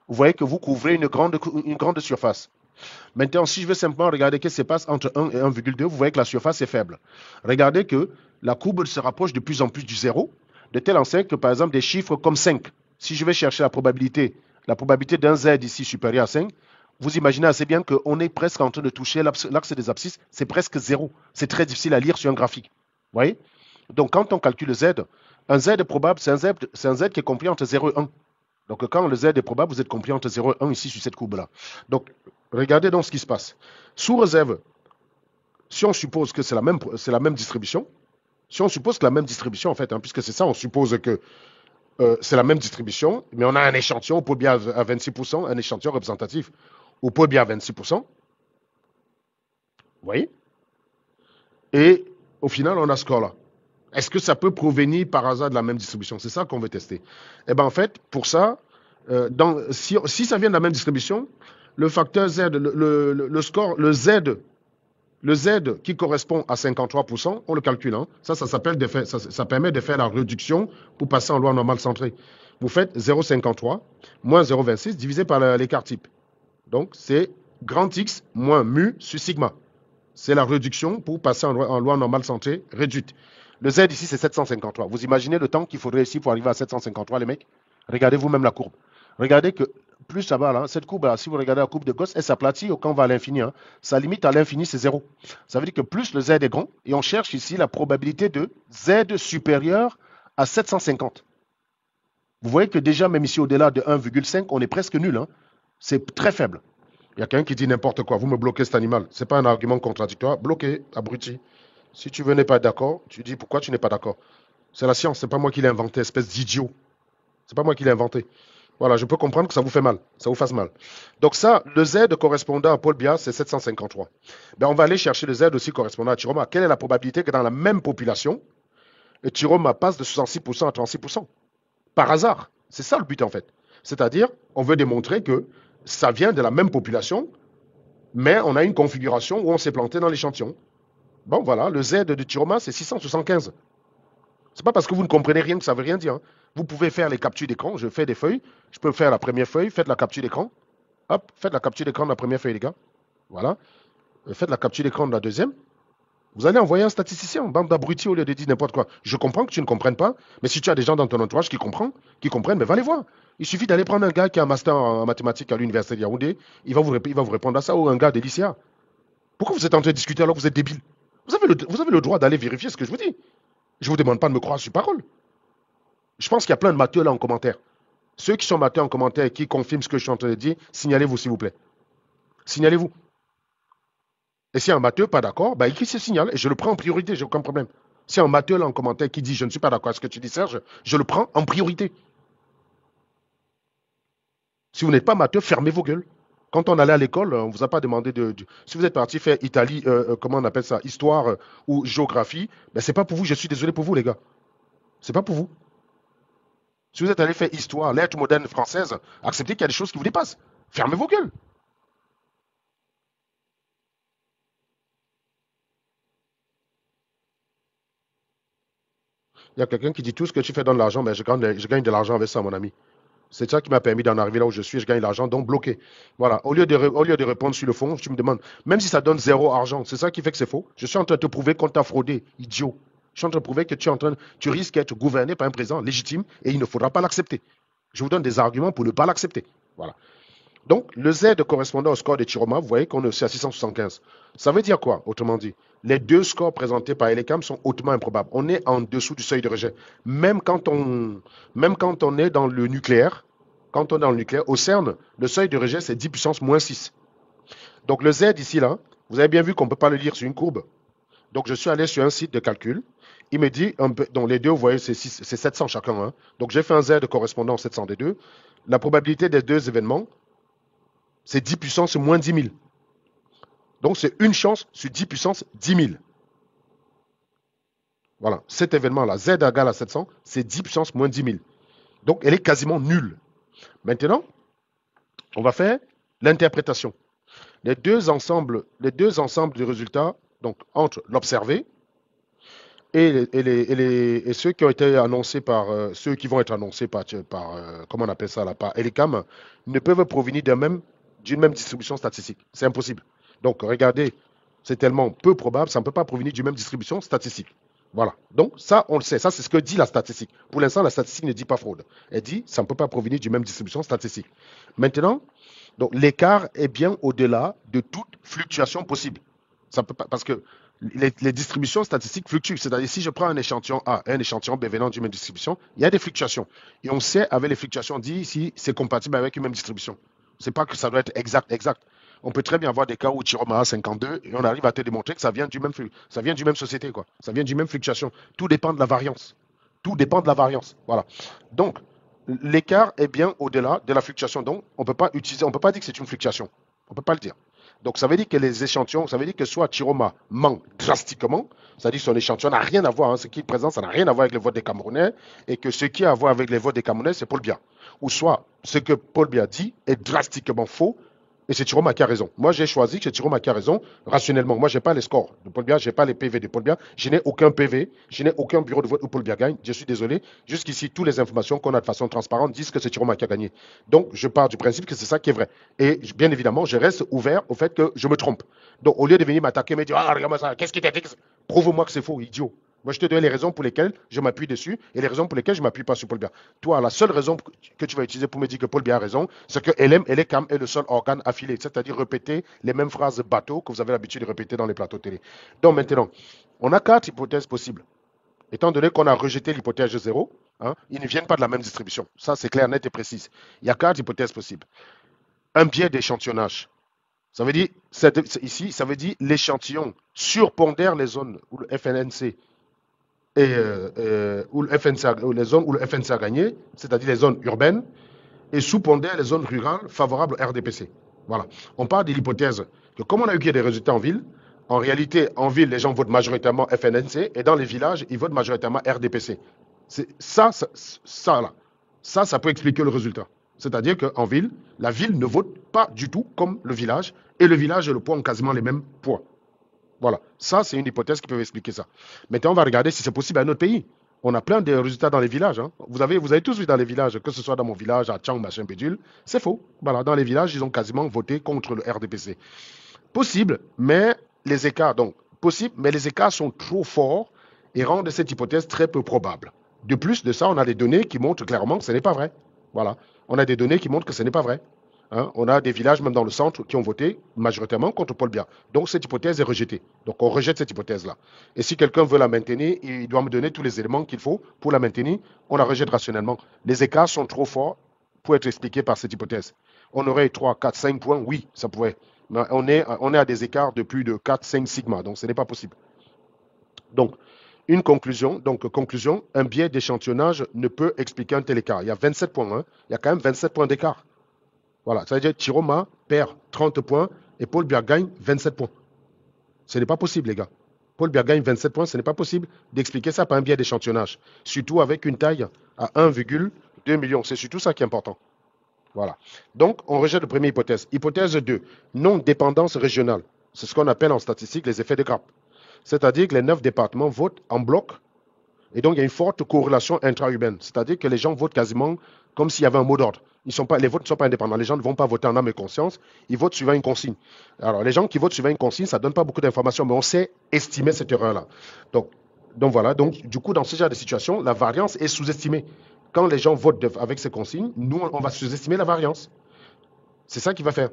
voyez que vous couvrez une grande surface. Maintenant, si je veux simplement regarder ce qui se passe entre 1 et 1,2, vous voyez que la surface est faible. Regardez que la courbe se rapproche de plus en plus du zéro, de telle enseigne que, par exemple, des chiffres comme 5, si je vais chercher la probabilité d'un Z ici supérieur à 5, vous imaginez assez bien qu'on est presque en train de toucher l'axe des abscisses, c'est presque zéro. C'est très difficile à lire sur un graphique. Vous voyez? Donc, quand on calcule Z, un Z est probable, c'est un Z qui est compris entre 0 et 1. Donc, quand le Z est probable, vous êtes compris entre 0 et 1 ici sur cette courbe-là. Donc, regardez donc ce qui se passe. Sous réserve, si on suppose que c'est la même distribution, si on suppose que la même distribution, en fait, hein, puisque c'est ça, on suppose que c'est la même distribution, mais on a un échantillon, Paul Biya à 26%, un échantillon représentatif, ou Paul Biya à 26%. Vous voyez? Et au final, on a ce score-là. Est-ce que ça peut provenir par hasard de la même distribution? C'est ça qu'on veut tester. Et bien en fait, pour ça, si ça vient de la même distribution, le facteur Z, le score, le Z qui correspond à 53%, on le calcule. Hein. Ça permet de faire la réduction pour passer en loi normale centrée. Vous faites 0,53 moins 0,26 divisé par l'écart type. Donc, c'est grand X moins mu sur sigma. C'est la réduction pour passer en loi normale centrée réduite. Le Z ici, c'est 753. Vous imaginez le temps qu'il faudrait ici pour arriver à 753, les mecs? Regardez vous-même la courbe. Regardez que plus ça va, là, cette courbe-là, si vous regardez la courbe de Gauss, elle s'aplatit quand on va à l'infini. Hein. Sa limite à l'infini, c'est 0. Ça veut dire que plus le Z est grand, et on cherche ici la probabilité de Z supérieur à 750. Vous voyez que déjà, même ici, au-delà de 1,5, on est presque nul. Hein. C'est très faible. Il y a quelqu'un qui dit n'importe quoi. Vous me bloquez cet animal. Ce n'est pas un argument contradictoire. Bloqué, abruti. Si tu veux n'es pas d'accord, tu dis pourquoi tu n'es pas d'accord. C'est la science, c'est pas moi qui l'ai inventé, espèce d'idiot. C'est pas moi qui l'ai inventé. Voilà, je peux comprendre que ça vous fait mal, ça vous fasse mal. Donc ça, le Z correspondant à Paul Biya, c'est 753. Ben, on va aller chercher le Z aussi correspondant à Chiroma. Quelle est la probabilité que dans la même population, Chiroma passe de 66% à 36%? Par hasard. C'est ça le but en fait. C'est-à-dire, on veut démontrer que ça vient de la même population, mais on a une configuration où on s'est planté dans l'échantillon. Bon, voilà, le Z de Chiroma, c'est 675. C'est pas parce que vous ne comprenez rien que ça veut rien dire, hein. Vous pouvez faire les captures d'écran. Je fais des feuilles. Je peux faire la première feuille. Faites la capture d'écran. Hop, faites la capture d'écran de la première feuille, les gars. Voilà. Faites la capture d'écran de la deuxième. Vous allez envoyer un statisticien, bande d'abrutis, au lieu de dire n'importe quoi. Je comprends que tu ne comprennes pas, mais si tu as des gens dans ton entourage qui comprennent, mais va les voir. Il suffit d'aller prendre un gars qui a un master en mathématiques à l'université de Yaoundé. Il va vous répondre à ça, ou un gars de l'ICA. Pourquoi vous êtes en train de discuter alors que vous êtes débile? Vous avez le droit d'aller vérifier ce que je vous dis. Je ne vous demande pas de me croire sur parole. Je pense qu'il y a plein de matheux là en commentaire. Ceux qui sont matheux en commentaire et qui confirment ce que je suis en train de dire, signalez-vous s'il vous plaît. Signalez-vous. Et si un matheux pas d'accord, bah, il se signale et je le prends en priorité, j'ai aucun problème. Si un matheux là en commentaire qui dit je ne suis pas d'accord avec ce que tu dis Serge, je le prends en priorité. Si vous n'êtes pas matheux, fermez vos gueules. Quand on allait à l'école, on ne vous a pas demandé si vous êtes parti faire Italie, comment on appelle ça, histoire ou géographie, ben c'est pas pour vous, je suis désolé pour vous les gars. C'est pas pour vous. Si vous êtes allé faire histoire, lettres modernes françaises, acceptez qu'il y a des choses qui vous dépassent. Fermez vos gueules. Il y a quelqu'un qui dit tout ce que tu fais dans l'argent, mais je gagne de l'argent avec ça, mon ami. C'est ça qui m'a permis d'en arriver là où je suis. Je gagne l'argent, donc bloqué. Voilà. Au lieu de répondre sur le fond, tu me demandes, même si ça donne zéro argent, c'est ça qui fait que c'est faux. Je suis en train de te prouver qu'on t'a fraudé, idiot. Je suis en train de prouver que tu risques d'être gouverné par un président légitime et il ne faudra pas l'accepter. Je vous donne des arguments pour ne pas l'accepter. Voilà. Donc, le Z correspondant au score de Chiroma, vous voyez qu'on est aussi à 675. Ça veut dire quoi, autrement dit? Les deux scores présentés par Elecam sont hautement improbables. On est en dessous du seuil de rejet. Même quand on est dans le nucléaire, au CERN, le seuil de rejet, c'est 10 puissance moins 6. Donc, le Z ici, là, vous avez bien vu qu'on ne peut pas le lire sur une courbe. Donc, je suis allé sur un site de calcul. Il me dit, donc les deux, vous voyez, c'est 700 chacun, hein. Donc, j'ai fait un Z correspondant au 700 des deux. La probabilité des deux événements, c'est 10 puissance moins 10 000. Donc, c'est une chance sur 10 puissance 10 000. Voilà, cet événement-là, Z égale à 700, c'est 10 puissance moins 10 000. Donc, elle est quasiment nulle. Maintenant, on va faire l'interprétation. Les deux ensembles de résultats, donc entre l'observé et ceux qui ont été annoncés par, ceux qui vont être annoncés par comment on appelle ça là, par Elecam, ne peuvent provenir d'une même distribution statistique. C'est impossible. Donc, regardez, c'est tellement peu probable, ça ne peut pas provenir d'une même distribution statistique. Voilà. Donc, ça, on le sait. Ça, c'est ce que dit la statistique. Pour l'instant, la statistique ne dit pas fraude. Elle dit, ça ne peut pas provenir d'une même distribution statistique. Maintenant, donc l'écart est bien au-delà de toute fluctuation possible. Ça peut pas, parce que les distributions statistiques fluctuent. C'est-à-dire, si je prends un échantillon A et un échantillon B venant d'une même distribution, il y a des fluctuations. Et on sait, avec les fluctuations, on dit si c'est compatible avec une même distribution. C'est pas que ça doit être exact. On peut très bien avoir des cas où Chiroma a 52 et on arrive à te démontrer que ça vient du même société, quoi. Ça vient du même fluctuation. Tout dépend de la variance. Tout dépend de la variance. Voilà. Donc, l'écart est bien au-delà de la fluctuation. Donc, on peut pas dire que c'est une fluctuation. On ne peut pas le dire. Donc, ça veut dire que les échantillons, ça veut dire que soit Chiroma ment drastiquement, c'est-à-dire que son échantillon n'a rien à voir, hein, ce qu'il présente, ça n'a rien à voir avec le vote des Camerounais, et que ce qui a à voir avec les votes des Camerounais, c'est Paul Biya. Ou soit, ce que Paul Biya dit est drastiquement faux, et c'est Chiroma qui a raison. Moi, j'ai choisi que c'est Chiroma qui a raison, rationnellement. Moi, je n'ai pas les scores de Paul Biya, je n'ai pas les PV de Paul Biya, je n'ai aucun PV, je n'ai aucun bureau de vote où Paul Biya gagne. Je suis désolé. Jusqu'ici, toutes les informations qu'on a de façon transparente disent que c'est Chiroma qui a gagné. Donc, je pars du principe que c'est ça qui est vrai. Et bien évidemment, je reste ouvert au fait que je me trompe. Donc, au lieu de venir m'attaquer, me dire, ah, regarde-moi ça, qu'est-ce qui t'a dit? Prouve-moi que c'est faux, idiot. Moi, je te donne les raisons pour lesquelles je m'appuie dessus et les raisons pour lesquelles je ne m'appuie pas sur Paul Biya. Toi, la seule raison que tu vas utiliser pour me dire que Paul Biya a raison, c'est que LM est le seul organe affilé, c'est-à-dire répéter les mêmes phrases bateau que vous avez l'habitude de répéter dans les plateaux télé. Donc maintenant, on a 4 hypothèses possibles. Étant donné qu'on a rejeté l'hypothèse 0, hein, ils ne viennent pas de la même distribution. Ça, c'est clair, net et précis. Il y a 4 hypothèses possibles. un biais d'échantillonnage. Ça veut dire, ici, ça veut dire l'échantillon surpondère les zones où le FNC où le FNC où les zones où le FNC a gagné, c'est-à-dire les zones urbaines, et sous-pondère les zones rurales favorables au RDPC. Voilà. On part de l'hypothèse que comme on a eu qu'il y a des résultats en ville, en réalité, en ville, les gens votent majoritairement FNNC, et dans les villages, ils votent majoritairement RDPC. Là. Ça peut expliquer le résultat. C'est-à-dire qu'en ville, la ville ne vote pas du tout comme le village, et le village et le poids ont quasiment les mêmes poids. Voilà. Ça, c'est une hypothèse qui peut expliquer ça. Maintenant, on va regarder si c'est possible à un autre pays. On a plein de résultats dans les villages. Hein. Vous avez tous vu dans les villages, que ce soit dans mon village, à Tchang, machin, pédule. C'est faux. Voilà. Dans les villages, ils ont quasiment voté contre le RDPC. Possible, mais les écarts, donc, possible, mais les écarts sont trop forts et rendent cette hypothèse très peu probable. De plus de ça, on a des données qui montrent clairement que ce n'est pas vrai. Voilà. On a des données qui montrent que ce n'est pas vrai. Hein, on a des villages, même dans le centre, qui ont voté majoritairement contre Paul Biya. Donc cette hypothèse est rejetée. Donc on rejette cette hypothèse-là. Et si quelqu'un veut la maintenir, il doit me donner tous les éléments qu'il faut pour la maintenir. On la rejette rationnellement. Les écarts sont trop forts pour être expliqués par cette hypothèse. On aurait 3, 4, 5 points, oui, ça pourrait. Mais on est à des écarts de plus de 4, 5 sigma, donc ce n'est pas possible. Donc, une conclusion, un biais d'échantillonnage ne peut expliquer un tel écart. Il y a 27 points, hein, il y a quand même 27 points d'écart. Voilà, ça veut dire que Chiroma perd 30 points et Paul Biya gagne 27 points. Ce n'est pas possible, les gars. Paul Biya gagne 27 points, ce n'est pas possible d'expliquer ça par un biais d'échantillonnage. Surtout avec une taille à 1,2 million. C'est surtout ça qui est important. Voilà. Donc, on rejette la première hypothèse. Hypothèse 2, non-dépendance régionale. C'est ce qu'on appelle en statistique les effets de grappe. C'est-à-dire que les 9 départements votent en bloc et donc il y a une forte corrélation intra-urbaine. C'est-à-dire que les gens votent quasiment comme s'il y avait un mot d'ordre. Les votes ne sont pas indépendants. Les gens ne vont pas voter en âme et conscience. Ils votent suivant une consigne. Alors, les gens qui votent suivant une consigne, ça ne donne pas beaucoup d'informations, mais on sait estimer cette erreur-là. Donc voilà. Donc, du coup, dans ce genre de situation, la variance est sous-estimée. Quand les gens votent avec ces consignes, nous, on va sous-estimer la variance. C'est ça qu'il va faire.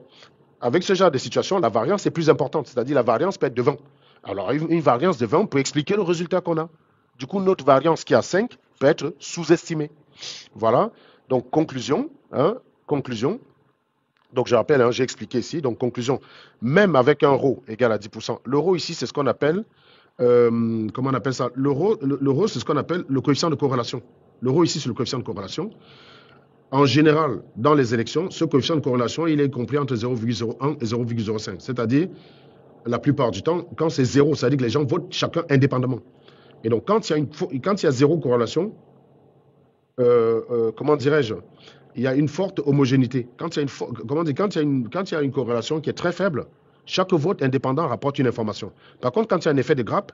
Avec ce genre de situation, la variance est plus importante. C'est-à-dire la variance peut être de 20. Alors, une variance de 20 peut expliquer le résultat qu'on a. Du coup, notre variance qui est à 5 peut être sous-estimée. Voilà. Donc, conclusion. Conclusion. Donc, je rappelle, j'ai expliqué ici. Donc, conclusion. Même avec un ρ égal à 10%. Le ρ ici, c'est ce qu'on appelle... comment on appelle ça? Le ρ, c'est ce qu'on appelle le coefficient de corrélation. Le ρ ici, c'est le coefficient de corrélation. En général, dans les élections, ce coefficient de corrélation, il est compris entre 0,01 et 0,05. C'est-à-dire, la plupart du temps, quand c'est 0, ça veut dire que les gens votent chacun indépendamment. Et donc, quand il y a zéro corrélation, comment dirais-je, il y a une forte homogénéité. Quand il y a une corrélation qui est très faible, chaque vote indépendant rapporte une information. Par contre, quand il y a un effet de grappe,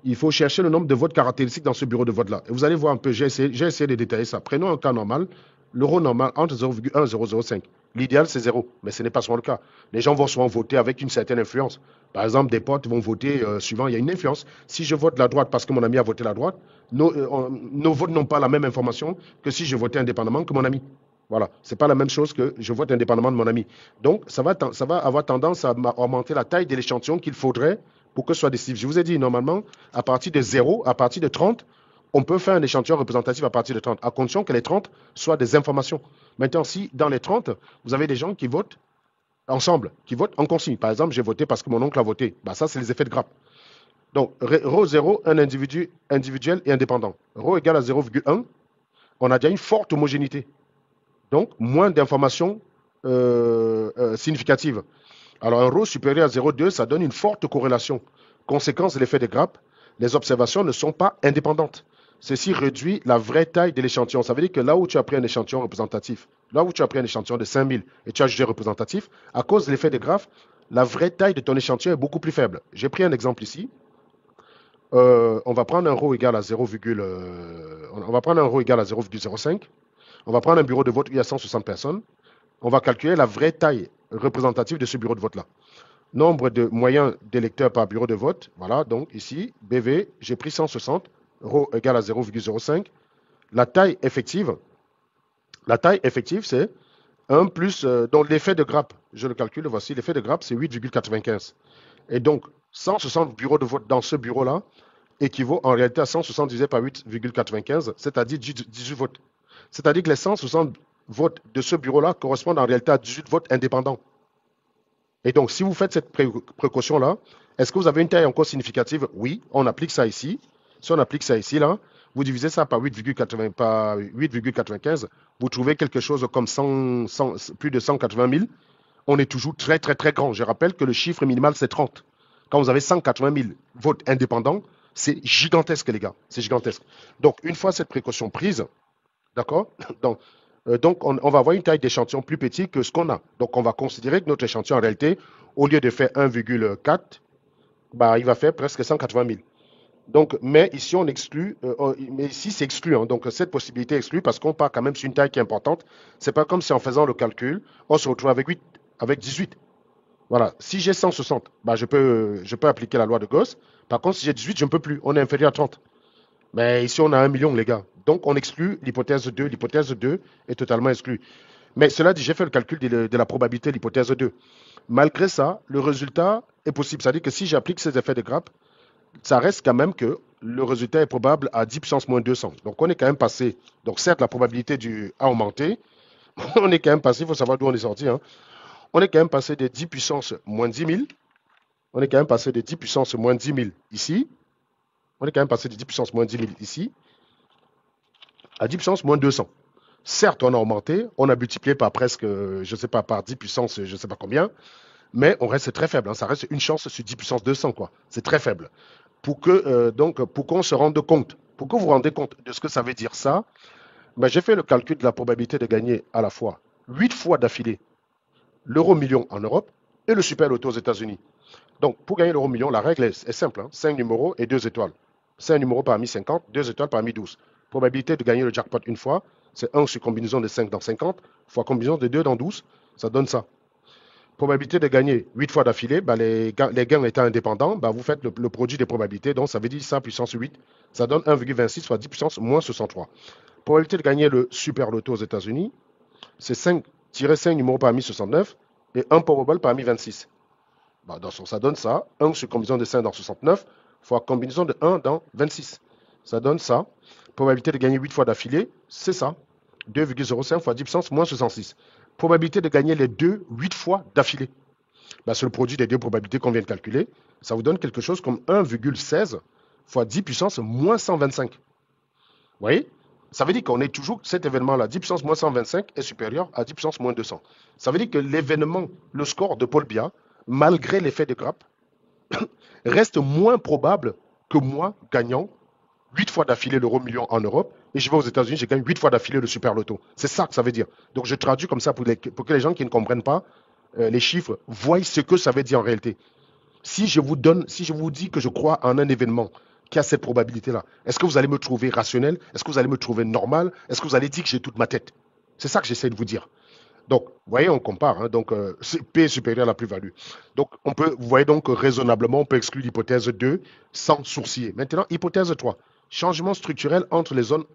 il faut chercher le nombre de votes caractéristiques dans ce bureau de vote-là. Et vous allez voir un peu, j'ai essayé de détailler ça. Prenons un cas normal, l'euro normal entre 0,1 et 0,05. L'idéal, c'est 0, mais ce n'est pas souvent le cas. Les gens vont souvent voter avec une certaine influence. Par exemple, des potes vont voter suivant, il y a une influence. Si je vote la droite parce que mon ami a voté la droite, nos votes n'ont pas la même information que si je votais indépendamment que mon ami. Voilà, ce n'est pas la même chose que je vote indépendamment de mon ami. Donc, ça va avoir tendance à augmenter la taille de l'échantillon qu'il faudrait pour que ce soit décisif. Je vous ai dit, normalement, à partir de 0, à partir de 30, on peut faire un échantillon représentatif à partir de 30, à condition que les 30 soient des informations. Maintenant, si dans les 30, vous avez des gens qui votent ensemble, qui votent en consigne. Par exemple, j'ai voté parce que mon oncle a voté. Bah, ça, c'est les effets de grappe. Donc, ρ 0, un individu individuel et indépendant. ρ égale à 0,1, on a déjà une forte homogénéité. Donc, moins d'informations significatives. Alors, un ρ supérieur à 0,2, ça donne une forte corrélation. Conséquence de l'effet de grappe, les observations ne sont pas indépendantes. Ceci réduit la vraie taille de l'échantillon. Ça veut dire que là où tu as pris un échantillon représentatif, là où tu as pris un échantillon de 5000 et tu as jugé représentatif, à cause de l'effet de grappe, la vraie taille de ton échantillon est beaucoup plus faible. J'ai pris un exemple ici. On va prendre un ρ égal à 0,05. On va prendre un bureau de vote où il y a 160 personnes. On va calculer la vraie taille représentative de ce bureau de vote-là. Nombre de moyens d'électeurs par bureau de vote. Voilà, donc ici, BV, j'ai pris 160, ρ égale à 0,05. La taille effective, c'est 1 plus, donc l'effet de grappe, je le calcule, voici, l'effet de grappe, c'est 8,95. Et donc, 160 bureaux de vote dans ce bureau-là équivaut en réalité à 160 divisé par 8,95, c'est-à-dire 18 votes. C'est-à-dire que les 160 votes de ce bureau-là correspondent en réalité à 18 votes indépendants. Et donc, si vous faites cette précaution-là, est-ce que vous avez une taille encore significative? Oui, on applique ça ici. Si on applique ça ici, là, vous divisez ça par 8,95, vous trouvez quelque chose comme 100, plus de 180 000. On est toujours très, très, très grand. Je rappelle que le chiffre minimal, c'est 30. Quand vous avez 180 000 votes indépendants, c'est gigantesque, les gars. C'est gigantesque. Donc, une fois cette précaution prise, d'accord? Donc on va avoir une taille d'échantillon plus petite que ce qu'on a. Donc, on va considérer que notre échantillon, en réalité, au lieu de faire 1,4, bah, il va faire presque 180 000. Donc, mais ici, on exclut, mais ici, c'est exclu. Hein. Donc, cette possibilité est exclue parce qu'on part quand même sur une taille qui est importante. C'est pas comme si en faisant le calcul, on se retrouve avec 8, avec 18. Voilà. Si j'ai 160, bah, je peux appliquer la loi de Gauss. Par contre, si j'ai 18, je ne peux plus. On est inférieur à 30. Mais ici, on a 1 million, les gars. Donc, on exclut l'hypothèse 2. L'hypothèse 2 est totalement exclue. Mais cela dit, j'ai fait le calcul de la probabilité de l'hypothèse 2. Malgré ça, le résultat est possible. C'est-à-dire que si j'applique ces effets de grappe, ça reste quand même que le résultat est probable à 10 puissance moins 200. Donc, on est quand même passé. Donc, certes, la probabilité a augmenté. On est quand même passé, il faut savoir d'où on est sorti. Hein. On est quand même passé de 10 puissance moins 10 000. On est quand même passé de 10 puissance moins 10 000 ici. On est quand même passé de 10 puissance moins 10 000 ici à 10 puissance moins 200. Certes, on a augmenté, on a multiplié par presque, je ne sais pas, par 10 puissance, je ne sais pas combien, mais on reste très faible. Hein. Ça reste une chance sur 10 puissance 200, quoi. C'est très faible. Pour qu'on se rende compte, pour que vous vous rendez compte de ce que ça veut dire ça, ben, j'ai fait le calcul de la probabilité de gagner à la fois 8 fois d'affilée l'euro million en Europe et le super loto aux États-Unis. Donc, pour gagner l'euro million, la règle est simple. Hein, 5 numéros et 2 étoiles. 5 numéros parmi 50, 2 étoiles parmi 12. Probabilité de gagner le jackpot une fois, c'est 1 sur combinaison de 5 dans 50, fois combinaison de 2 dans 12, ça donne ça. Probabilité de gagner 8 fois d'affilée, bah les gains étant indépendants, bah vous faites le produit des probabilités, donc ça veut dire 100 puissance 8, ça donne 1,26 fois 10 puissance moins 63. Probabilité de gagner le super loto aux États-Unis, c'est 5 numéros parmi 69 et 1 Powerball parmi 26. Bah, ça donne ça, 1 sur combinaison de 5 dans 69 fois combinaison de 1 dans 26. Ça donne ça. Probabilité de gagner 8 fois d'affilée, c'est ça. 2,05 fois 10 puissance moins 66. Probabilité de gagner les deux 8 fois d'affilée. Bah, c'est le produit des deux probabilités qu'on vient de calculer. Ça vous donne quelque chose comme 1,16 fois 10 puissance moins 125. Vous voyez? Ça veut dire qu'on est toujours, cet événement-là, 10 puissance moins 125 est supérieur à 10 puissance moins 200. Ça veut dire que l'événement, le score de Paul Biya, malgré l'effet de grappe, reste moins probable que moi gagnant 8 fois d'affilée l'euro million en Europe et je vais aux États-Unis, je gagne 8 fois d'affilée le super loto. C'est ça que ça veut dire. Donc je traduis comme ça pour que les gens qui ne comprennent pas les chiffres voient ce que ça veut dire en réalité. Si je vous dis que je crois en un événement qui a cette probabilité-là, est-ce que vous allez me trouver rationnel? Est-ce que vous allez me trouver normal? Est-ce que vous allez dire que j'ai toute ma tête? C'est ça que j'essaie de vous dire. Donc, vous voyez, on compare. Hein, donc, P est supérieur à la plus-value. Donc, vous voyez donc raisonnablement, on peut exclure l'hypothèse 2 sans sourciller. Maintenant, hypothèse 3. Changement structurel entre les zones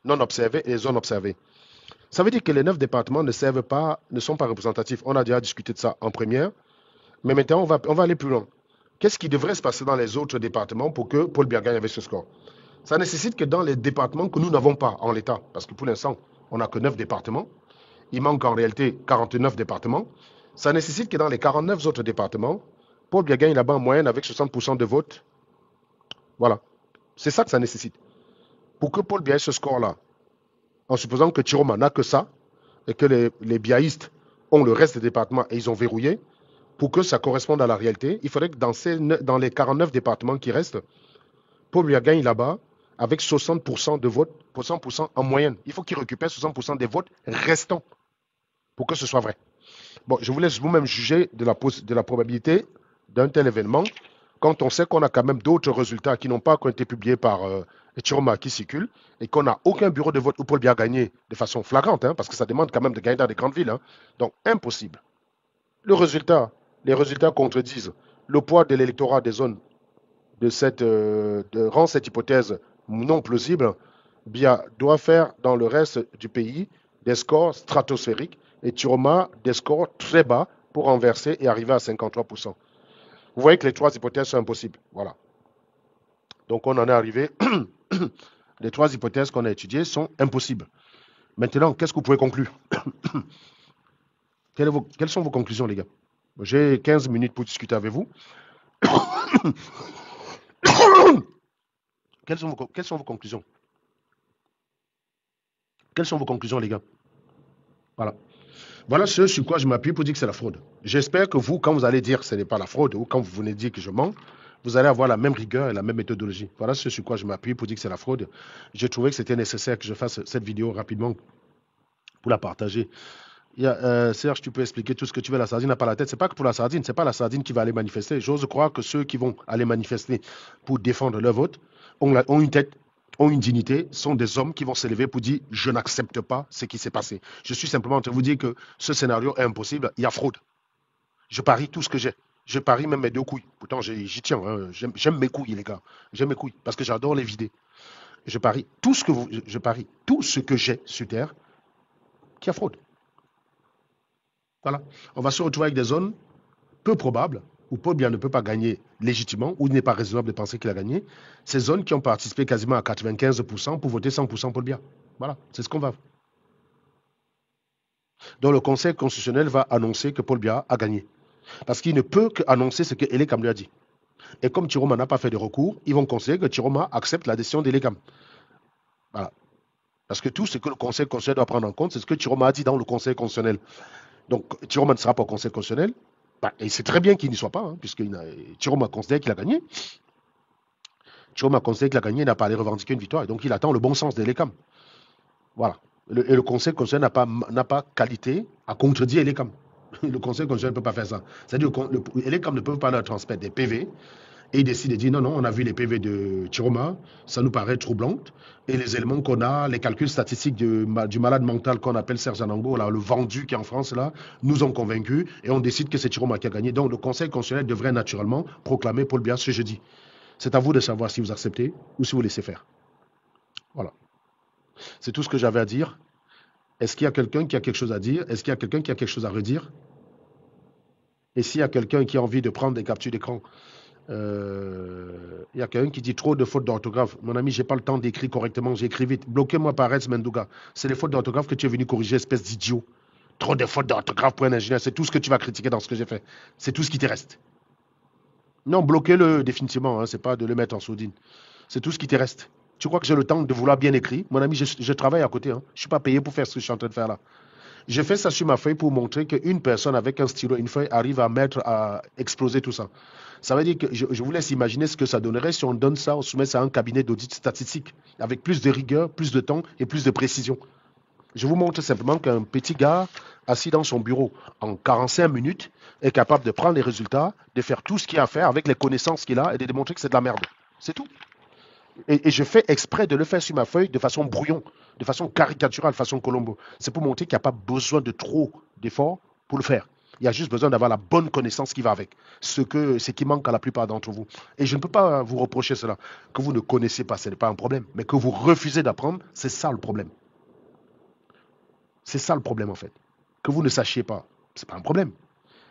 non observées et les zones observées. Ça veut dire que les 9 départements ne sont pas représentatifs. On a déjà discuté de ça en première. Mais maintenant, on va aller plus loin. Qu'est-ce qui devrait se passer dans les autres départements pour que Paul Biya gagne avec ce score? Ça nécessite que dans les départements que nous n'avons pas en l'état, parce que pour l'instant, on n'a que 9 départements, il manque en réalité 49 départements, ça nécessite que dans les 49 autres départements, Paul Biya gagne là-bas en moyenne avec 60% de votes. Voilà. C'est ça que ça nécessite. Pour que Paul Biya ait ce score-là, en supposant que Chiroma n'a que ça, et que les biaïstes ont le reste des départements et ils ont verrouillé, pour que ça corresponde à la réalité, il faudrait que dans les 49 départements qui restent, Paul Biya gagne là-bas avec 60% de votes, 60% en moyenne. Il faut qu'il récupère 60% des votes restants pour que ce soit vrai. Bon, je vous laisse vous-même juger de la probabilité d'un tel événement quand on sait qu'on a quand même d'autres résultats qui n'ont pas encore été publiés par Chiroma qui circulent et qu'on n'a aucun bureau de vote où Paul Biya a gagné de façon flagrante, hein, parce que ça demande quand même de gagner dans des grandes villes. Hein. Donc, impossible. Les résultats contredisent le poids de l'électorat des zones rend cette hypothèse non plausible. Biya doit faire dans le reste du pays des scores stratosphériques et Chiroma des scores très bas pour renverser et arriver à 53%. Vous voyez que les trois hypothèses sont impossibles. Voilà. Donc on en est arrivé. Les trois hypothèses qu'on a étudiées sont impossibles. Maintenant, qu'est-ce que vous pouvez conclure? Quelles sont vos conclusions, les gars? J'ai 15 minutes pour discuter avec vous. Quelles sont vos conclusions? Quelles sont vos conclusions, les gars? Voilà. Voilà ce sur quoi je m'appuie pour dire que c'est la fraude. J'espère que vous, quand vous allez dire que ce n'est pas la fraude, ou quand vous venez dire que je mens, vous allez avoir la même rigueur et la même méthodologie. Voilà ce sur quoi je m'appuie pour dire que c'est la fraude. J'ai trouvé que c'était nécessaire que je fasse cette vidéo rapidement pour la partager. Serge, tu peux expliquer tout ce que tu veux. La sardine n'a pas la tête. C'est pas que pour la sardine, c'est pas la sardine qui va aller manifester. J'ose croire que ceux qui vont aller manifester pour défendre leur vote ont une tête, ont une dignité, sont des hommes qui vont s'élever pour dire je n'accepte pas ce qui s'est passé. Je suis simplement en train de vous dire que ce scénario est impossible. Il y a fraude. Je parie tout ce que j'ai. Je parie même mes 2 couilles. Pourtant, j'y tiens. Hein. J'aime mes couilles, les gars. J'aime mes couilles parce que j'adore les vider. Je parie tout ce que je parie tout ce que j'ai sur terre qui a fraude. Voilà. On va se retrouver avec des zones peu probables où Paul Biya ne peut pas gagner légitimement, ou il n'est pas raisonnable de penser qu'il a gagné. Ces zones qui ont participé quasiment à 95% pour voter 100% Paul Biya. Voilà, c'est ce qu'on va. Donc le Conseil constitutionnel va annoncer que Paul Biya a gagné. Parce qu'il ne peut qu'annoncer ce que Elekam lui a dit. Et comme Tiroma n'a pas fait de recours, ils vont considérer que Tiroma accepte la décision d'Elekam. Voilà. Parce que tout ce que le Conseil constitutionnel doit prendre en compte, c'est ce que Tiroma a dit dans le Conseil constitutionnel. Donc Tiroma ne sera pas au Conseil constitutionnel. Bah, et c'est très bien qu'il n'y soit pas, hein, puisque Tiroma considère qu'il a gagné. Tiroma considère qu'il a gagné, il n'a pas à aller revendiquer une victoire. Et donc il attend le bon sens d'Elekam. Voilà. Et le Conseil constitutionnel n'a pas qualité à contredire Elekam. Le Conseil constitutionnel ne peut pas faire ça. C'est-à-dire que Elekam ne peut pas leur transmettre des PV et il décide de dire non, non, on a vu les PV de Tiroma, ça nous paraît troublant. Et les éléments qu'on a, les calculs statistiques du malade mental qu'on appelle Serge Anango, là, le vendu qui est en France, là, nous ont convaincus et on décide que c'est Tiroma qui a gagné. Donc le Conseil constitutionnel devrait naturellement proclamer Paul Biya ce jeudi. C'est à vous de savoir si vous acceptez ou si vous laissez faire. Voilà. C'est tout ce que j'avais à dire. Est-ce qu'il y a quelqu'un qui a quelque chose à dire? Est-ce qu'il y a quelqu'un qui a quelque chose à redire? Et s'il y a quelqu'un qui a envie de prendre des captures d'écran, il y a quelqu'un qui dit trop de fautes d'orthographe. Mon ami, j'ai pas le temps d'écrire correctement, j'écris vite. Bloquez-moi par Reds Mendouga. C'est les fautes d'orthographe que tu es venu corriger, espèce d'idiot. Trop de fautes d'orthographe pour un ingénieur, c'est tout ce que tu vas critiquer dans ce que j'ai fait. C'est tout ce qui te reste. Non, bloquez-le définitivement, hein, c'est pas de le mettre en sourdine. C'est tout ce qui te reste. Tu crois que j'ai le temps de vouloir bien écrire? Mon ami, je travaille à côté. Hein. Je ne suis pas payé pour faire ce que je suis en train de faire là. J'ai fait ça sur ma feuille pour montrer qu'une personne avec un stylo, une feuille, arrive à exploser tout ça. Ça veut dire que je vous laisse imaginer ce que ça donnerait si on donne ça, on soumet ça à un cabinet d'audit statistique, avec plus de rigueur, plus de temps et plus de précision. Je vous montre simplement qu'un petit gars assis dans son bureau en 45 minutes est capable de prendre les résultats, de faire tout ce qu'il a à faire avec les connaissances qu'il a et de démontrer que c'est de la merde. C'est tout. Et je fais exprès de le faire sur ma feuille de façon brouillon, de façon caricaturale, de façon Colombo. C'est pour montrer qu'il n'y a pas besoin de trop d'efforts pour le faire. Il y a juste besoin d'avoir la bonne connaissance qui va avec, ce qui manque à la plupart d'entre vous. Et je ne peux pas vous reprocher cela. Que vous ne connaissez pas, ce n'est pas un problème. Mais que vous refusez d'apprendre, c'est ça le problème. C'est ça le problème en fait. Que vous ne sachiez pas, ce n'est pas un problème.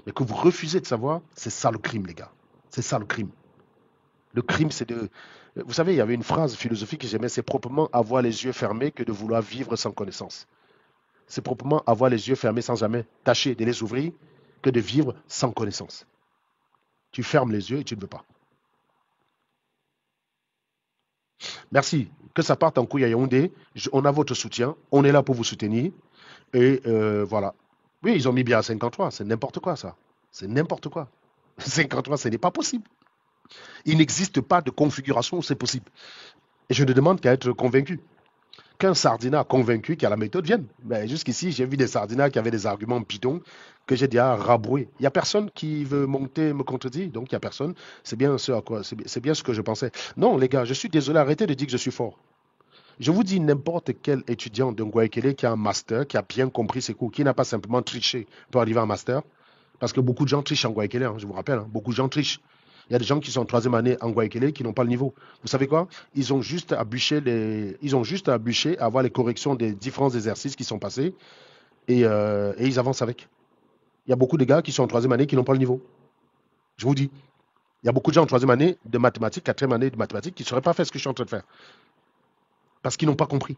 Mais que vous refusez de savoir, c'est ça le crime, les gars. C'est ça le crime. Le crime, c'est de... Vous savez, il y avait une phrase philosophique que j'aimais, c'est proprement avoir les yeux fermés que de vouloir vivre sans connaissance. C'est proprement avoir les yeux fermés sans jamais tâcher de les ouvrir que de vivre sans connaissance. Tu fermes les yeux et tu ne veux pas. Merci. Que ça parte en couille à Yaoundé. On a votre soutien. On est là pour vous soutenir. Et voilà. Oui, ils ont mis bien à 53. C'est n'importe quoi, ça. C'est n'importe quoi. 53, ce n'est pas possible. Il n'existe pas de configuration où c'est possible. Et je ne demande qu'à être convaincu. Qu'un sardinat convaincu qui a la méthode vienne. Mais jusqu'ici, j'ai vu des sardinats qui avaient des arguments bidons que j'ai déjà rabroués. Il n'y a personne qui veut monter me contredire, donc il n'y a personne. C'est bien c'est bien ce que je pensais. Non, les gars, je suis désolé, arrêtez de dire que je suis fort. Je vous dis n'importe quel étudiant de Ngouaekele qui a un master, qui a bien compris ses cours, qui n'a pas simplement triché pour arriver à un master, parce que beaucoup de gens trichent en Ngouaekele, hein, je vous rappelle, hein, beaucoup de gens trichent. Il y a des gens qui sont en troisième année en Ngouaekele qui n'ont pas le niveau. Vous savez quoi? Ils ont juste à bûcher à voir les corrections des différents exercices qui sont passés et ils avancent avec. Il y a beaucoup de gars qui sont en troisième année qui n'ont pas le niveau. Je vous dis. Il y a beaucoup de gens en troisième année de mathématiques, quatrième année de mathématiques qui ne sauraient pas faire ce que je suis en train de faire. Parce qu'ils n'ont pas compris.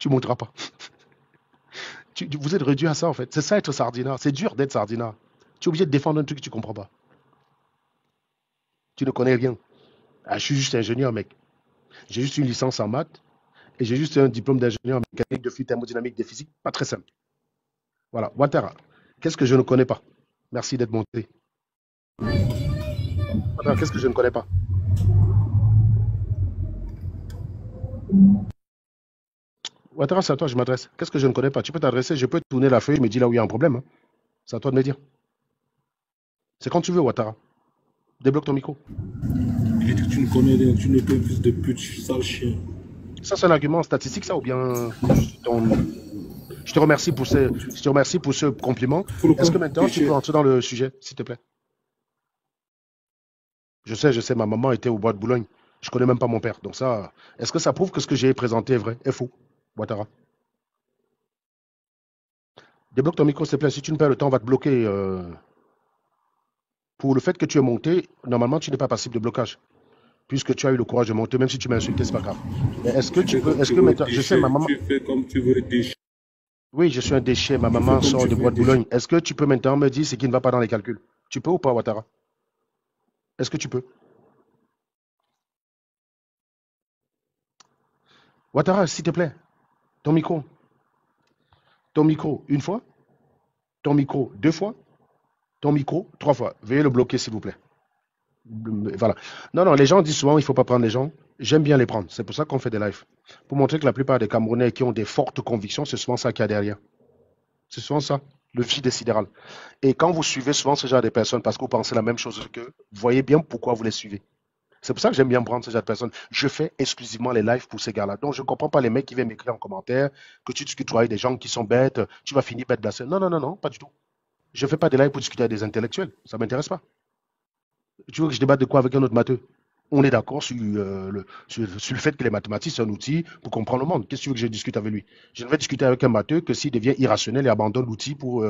Tu ne monteras pas. Vous êtes réduit à ça, en fait. C'est ça être sardinat. C'est dur d'être sardinat. Tu es obligé de défendre un truc que tu ne comprends pas. Tu ne connais rien. Ah, je suis juste ingénieur, mec. J'ai juste une licence en maths et j'ai juste un diplôme d'ingénieur en mécanique de fluide thermodynamique des physiques. Pas très simple. Voilà. Ouattara, qu'est-ce que je ne connais pas? Merci d'être monté. Ouattara, qu'est-ce que je ne connais pas? Ouattara, c'est à toi, je m'adresse. Qu'est-ce que je ne connais pas? Tu peux t'adresser, je peux tourner la feuille, je me dis là où il y a un problème, hein. C'est à toi de me dire. C'est quand tu veux, Ouattara. Débloque ton micro. Il dit que tu ne connais rien, tu n'es qu'un fils de pute, sale chien. Ça, c'est un argument statistique, ça, ou bien je te remercie pour ce compliment. Est-ce que maintenant tu peux entrer dans le sujet, s'il te plaît? Je sais, ma maman était au bois de Boulogne. Je connais même pas mon père. Donc ça, est-ce que ça prouve que ce que j'ai présenté est vrai, est faux, Ouattara? Débloque ton micro, s'il te plaît. Si tu ne perds le temps, on va te bloquer. Pour le fait que tu es monté, normalement, tu n'es pas passible de blocage. Puisque tu as eu le courage de monter, même si tu m'as insulté, c'est pas grave. Mais est-ce que tu peux, est-ce que maintenant, je sais, ma maman. Tu fais comme tu veux, déchet. Oui, je suis un déchet. Ma maman sort de bois de Boulogne. Est-ce que tu peux maintenant me dire ce qui ne va pas dans les calculs? Tu peux ou pas, Ouattara? Est-ce que tu peux? Ouattara, s'il te plaît, ton micro. Ton micro, une fois. Ton micro, deux fois. Ton micro, trois fois. Veuillez le bloquer, s'il vous plaît. Voilà. Non, les gens disent souvent il ne faut pas prendre les gens. J'aime bien les prendre. C'est pour ça qu'on fait des lives. Pour montrer que la plupart des Camerounais qui ont des fortes convictions, c'est souvent ça qu'il y a derrière. C'est souvent ça, le vide sidéral. Et quand vous suivez souvent ce genre de personnes parce que vous pensez la même chose qu'eux, vous voyez bien pourquoi vous les suivez. C'est pour ça que j'aime bien prendre ce genre de personnes. Je fais exclusivement les lives pour ces gars-là. Donc, je ne comprends pas les mecs qui viennent m'écrire en commentaire que tu discutes avec des gens qui sont bêtes, tu vas finir bête blasé. Non, pas du tout. Je ne fais pas des lives pour discuter avec des intellectuels. Ça ne m'intéresse pas. Tu veux que je débatte de quoi avec un autre matheux? On est d'accord sur le fait que les mathématiques, c'est un outil pour comprendre le monde. Qu'est-ce que tu veux que je discute avec lui? Je ne vais discuter avec un matheux que s'il devient irrationnel et abandonne l'outil pour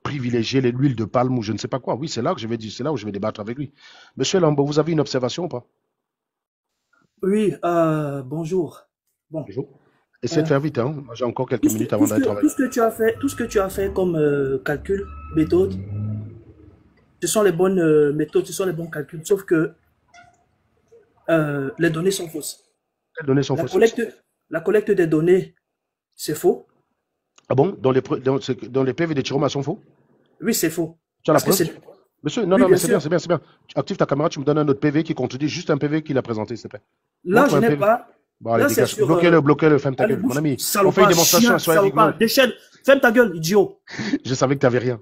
privilégier l'huile de palme ou je ne sais pas quoi. Oui, c'est là où je vais débattre avec lui. Monsieur Lambo, vous avez une observation ou pas? Oui, bonjour. Bon, Bonjour. Essayez de faire vite, hein. Moi, j'ai encore quelques minutes avant d'aller travailler. tout ce que tu as fait comme calcul, méthode, ce sont les bonnes méthodes, ce sont les bons calculs, sauf que les données sont fausses. Les données sont fausses. La collecte des données, c'est faux. Ah bon? Dans les PV de Chiroma sont faux? Oui, c'est faux. Tu as la preuve? Monsieur, non, Oui, non, mais bien c'est bien. Tu actives ta caméra, tu me donnes un autre PV qui contredit juste un PV qu'il a présenté, s'il te plaît. Là, Montre je un n'ai PV. pas. Bon, allez, Là, c'est dégage. sur. Bloquez-le, ferme ta gueule. Mon ami, on fait une démonstration, soyez rigoureux. Ferme ta gueule, idiot. Je savais que tu n'avais rien.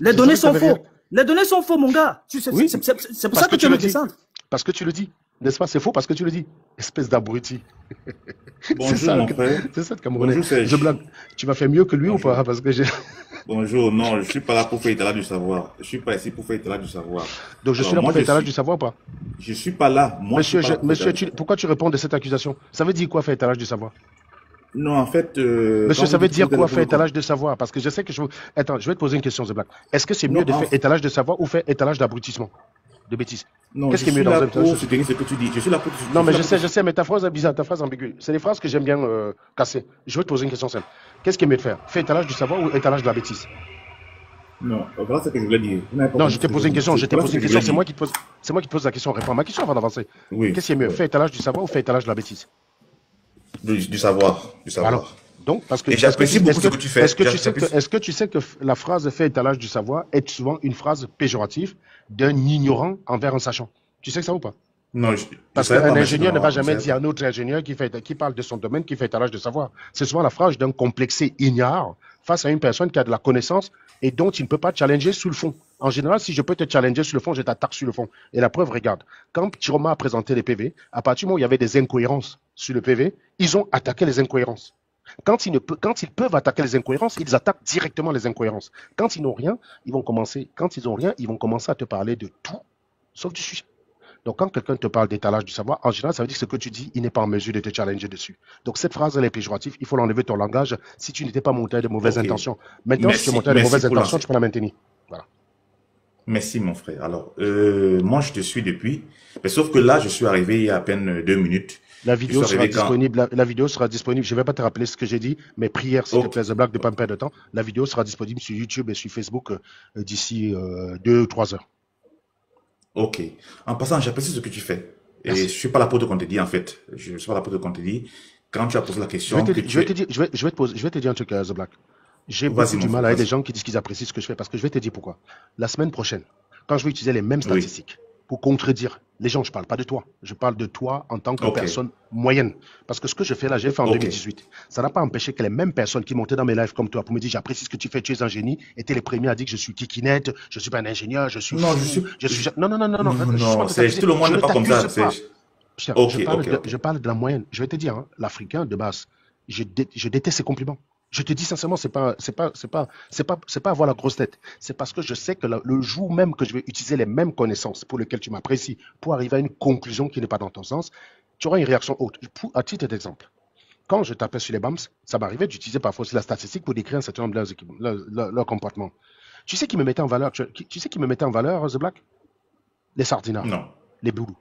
Les données sont faux. Les données sont faux, mon gars. Oui, C'est pour ça que tu me descends. Parce que tu le dis. N'est-ce pas? C'est faux parce que tu le dis. Espèce d'abruti. Bonjour, mon frère. C'est ça, le Camerounais. Bonjour, Je blague. Tu vas faire mieux que lui ou pas? Parce que Bonjour, non, je ne suis pas là pour faire étalage du savoir. Je ne suis pas ici pour faire étalage du savoir. Donc je suis là pour faire étalage du savoir ou pas? Je ne suis pas là. Moi, monsieur, pourquoi tu réponds de cette accusation? Ça veut dire quoi faire étalage du savoir? Non, en fait... monsieur, ça veut dire quoi faire étalage de savoir? Parce que je sais que Attends, je vais te poser une question, Zeblak. Est-ce que c'est mieux de faire étalage de savoir ou faire étalage d'abrutissement? De bêtises? Non, qu'est-ce qui est mieux dans un pour soutenir ce que tu dis. Je suis là pour... Non, mais je sais, mais ta phrase est bizarre, ta phrase ambiguë. C'est des phrases que j'aime bien casser. Je vais te poser une question simple. Qu'est-ce qui est mieux de faire? Faire étalage du savoir ou étalage de la bêtise? Non, voilà ce que je voulais dire. Non, je t'ai posé une question, c'est moi qui te pose la question. Réponds à ma question avant d'avancer. Oui. Qu'est-ce qui est mieux? Faire étalage du savoir ou faire étalage de la bêtise? Du savoir. Alors, donc, parce que... Et j'apprécie beaucoup ce que tu fais. Est-ce que tu sais que la phrase fait étalage du savoir est souvent une phrase péjorative d'un ignorant envers un sachant? Tu sais que ça ou pas? Non, parce qu'un ingénieur ne va jamais dire à un autre ingénieur qui parle de son domaine, qui fait étalage de savoir. C'est souvent la phrase d'un complexé ignare face à une personne qui a de la connaissance et dont il ne peut pas challenger sur le fond. En général, si je peux te challenger sur le fond, je t'attaque sur le fond. Et la preuve, regarde, quand Chiroma a présenté les PV, à partir du moment où il y avait des incohérences sur le PV, ils ont attaqué les incohérences. Quand ils peuvent attaquer les incohérences, ils attaquent directement les incohérences. Quand ils n'ont rien, ils vont commencer à te parler de tout, sauf du sujet. Donc, quand quelqu'un te parle d'étalage du savoir, en général, ça veut dire que ce que tu dis, il n'est pas en mesure de te challenger dessus. Donc, cette phrase, elle est péjorative. Il faut l'enlever de ton langage si tu n'étais pas monté de mauvaises intentions. Maintenant, si tu es monté de mauvaises intentions, tu peux la maintenir. Voilà. Merci, mon frère. Alors, moi, je te suis depuis. Mais sauf que là, je suis arrivé il y a à peine 2 minutes. La Je vidéo suis sera arrivé quand? disponible. La vidéo sera disponible. Je ne vais pas te rappeler ce que j'ai dit, mais prière, s'il te Ok, plaît, The Black, de ne pas me perdre de temps. La vidéo sera disponible sur YouTube et sur Facebook d'ici 2 ou 3 heures. ok. En passant, j'apprécie ce que tu fais. Et je Merci. suis pas là pour te contredire, en fait. Je ne suis pas là pour te contredire. Quand tu as posé la Je vais question te, que je vais tu te es... dire, je vais te dire un truc, The Black. J'ai Vas-y, beaucoup mon du mal frère, avec des vas-y. gens qui disent qu'ils apprécient ce que je fais parce que je vais te dire pourquoi. La semaine prochaine, quand je vais utiliser les mêmes Oui, statistiques pour contredire les gens, je ne parle pas de toi. Je parle de toi en tant que ok, personne moyenne. Parce que ce que je fais là, j'ai fait en ok. 2018. Ça n'a pas empêché que les mêmes personnes qui montaient dans mes lives comme toi pour me dire j'apprécie ce que tu fais, tu es un génie, étaient les premiers à dire que je suis kikinette, je ne suis pas un ingénieur, je suis Non, je fou, suis... je suis. Non, non, non, non, non, Non, je suis pas non, de c'est... t'accuser. Tout le monde Je n'est ne pas comme ça. t'accuse C'est... pas. Cher, Ok, ok, ok. je parle de la moyenne. Je vais te dire, hein, l'Africain de base, je déteste ces compliments. Je te dis sincèrement, c'est pas avoir la grosse tête. C'est parce que je sais que le jour même que je vais utiliser les mêmes connaissances pour lesquelles tu m'apprécies, pour arriver à une conclusion qui n'est pas dans ton sens, tu auras une réaction haute. À titre d'exemple, quand je tapais sur les BAMS, ça m'arrivait d'utiliser parfois aussi la statistique pour décrire un certain nombre de leur comportement. Tu sais qui me mettait en valeur, tu sais qui me mettait en valeur, The Black? Les sardinards, Non. les boulous.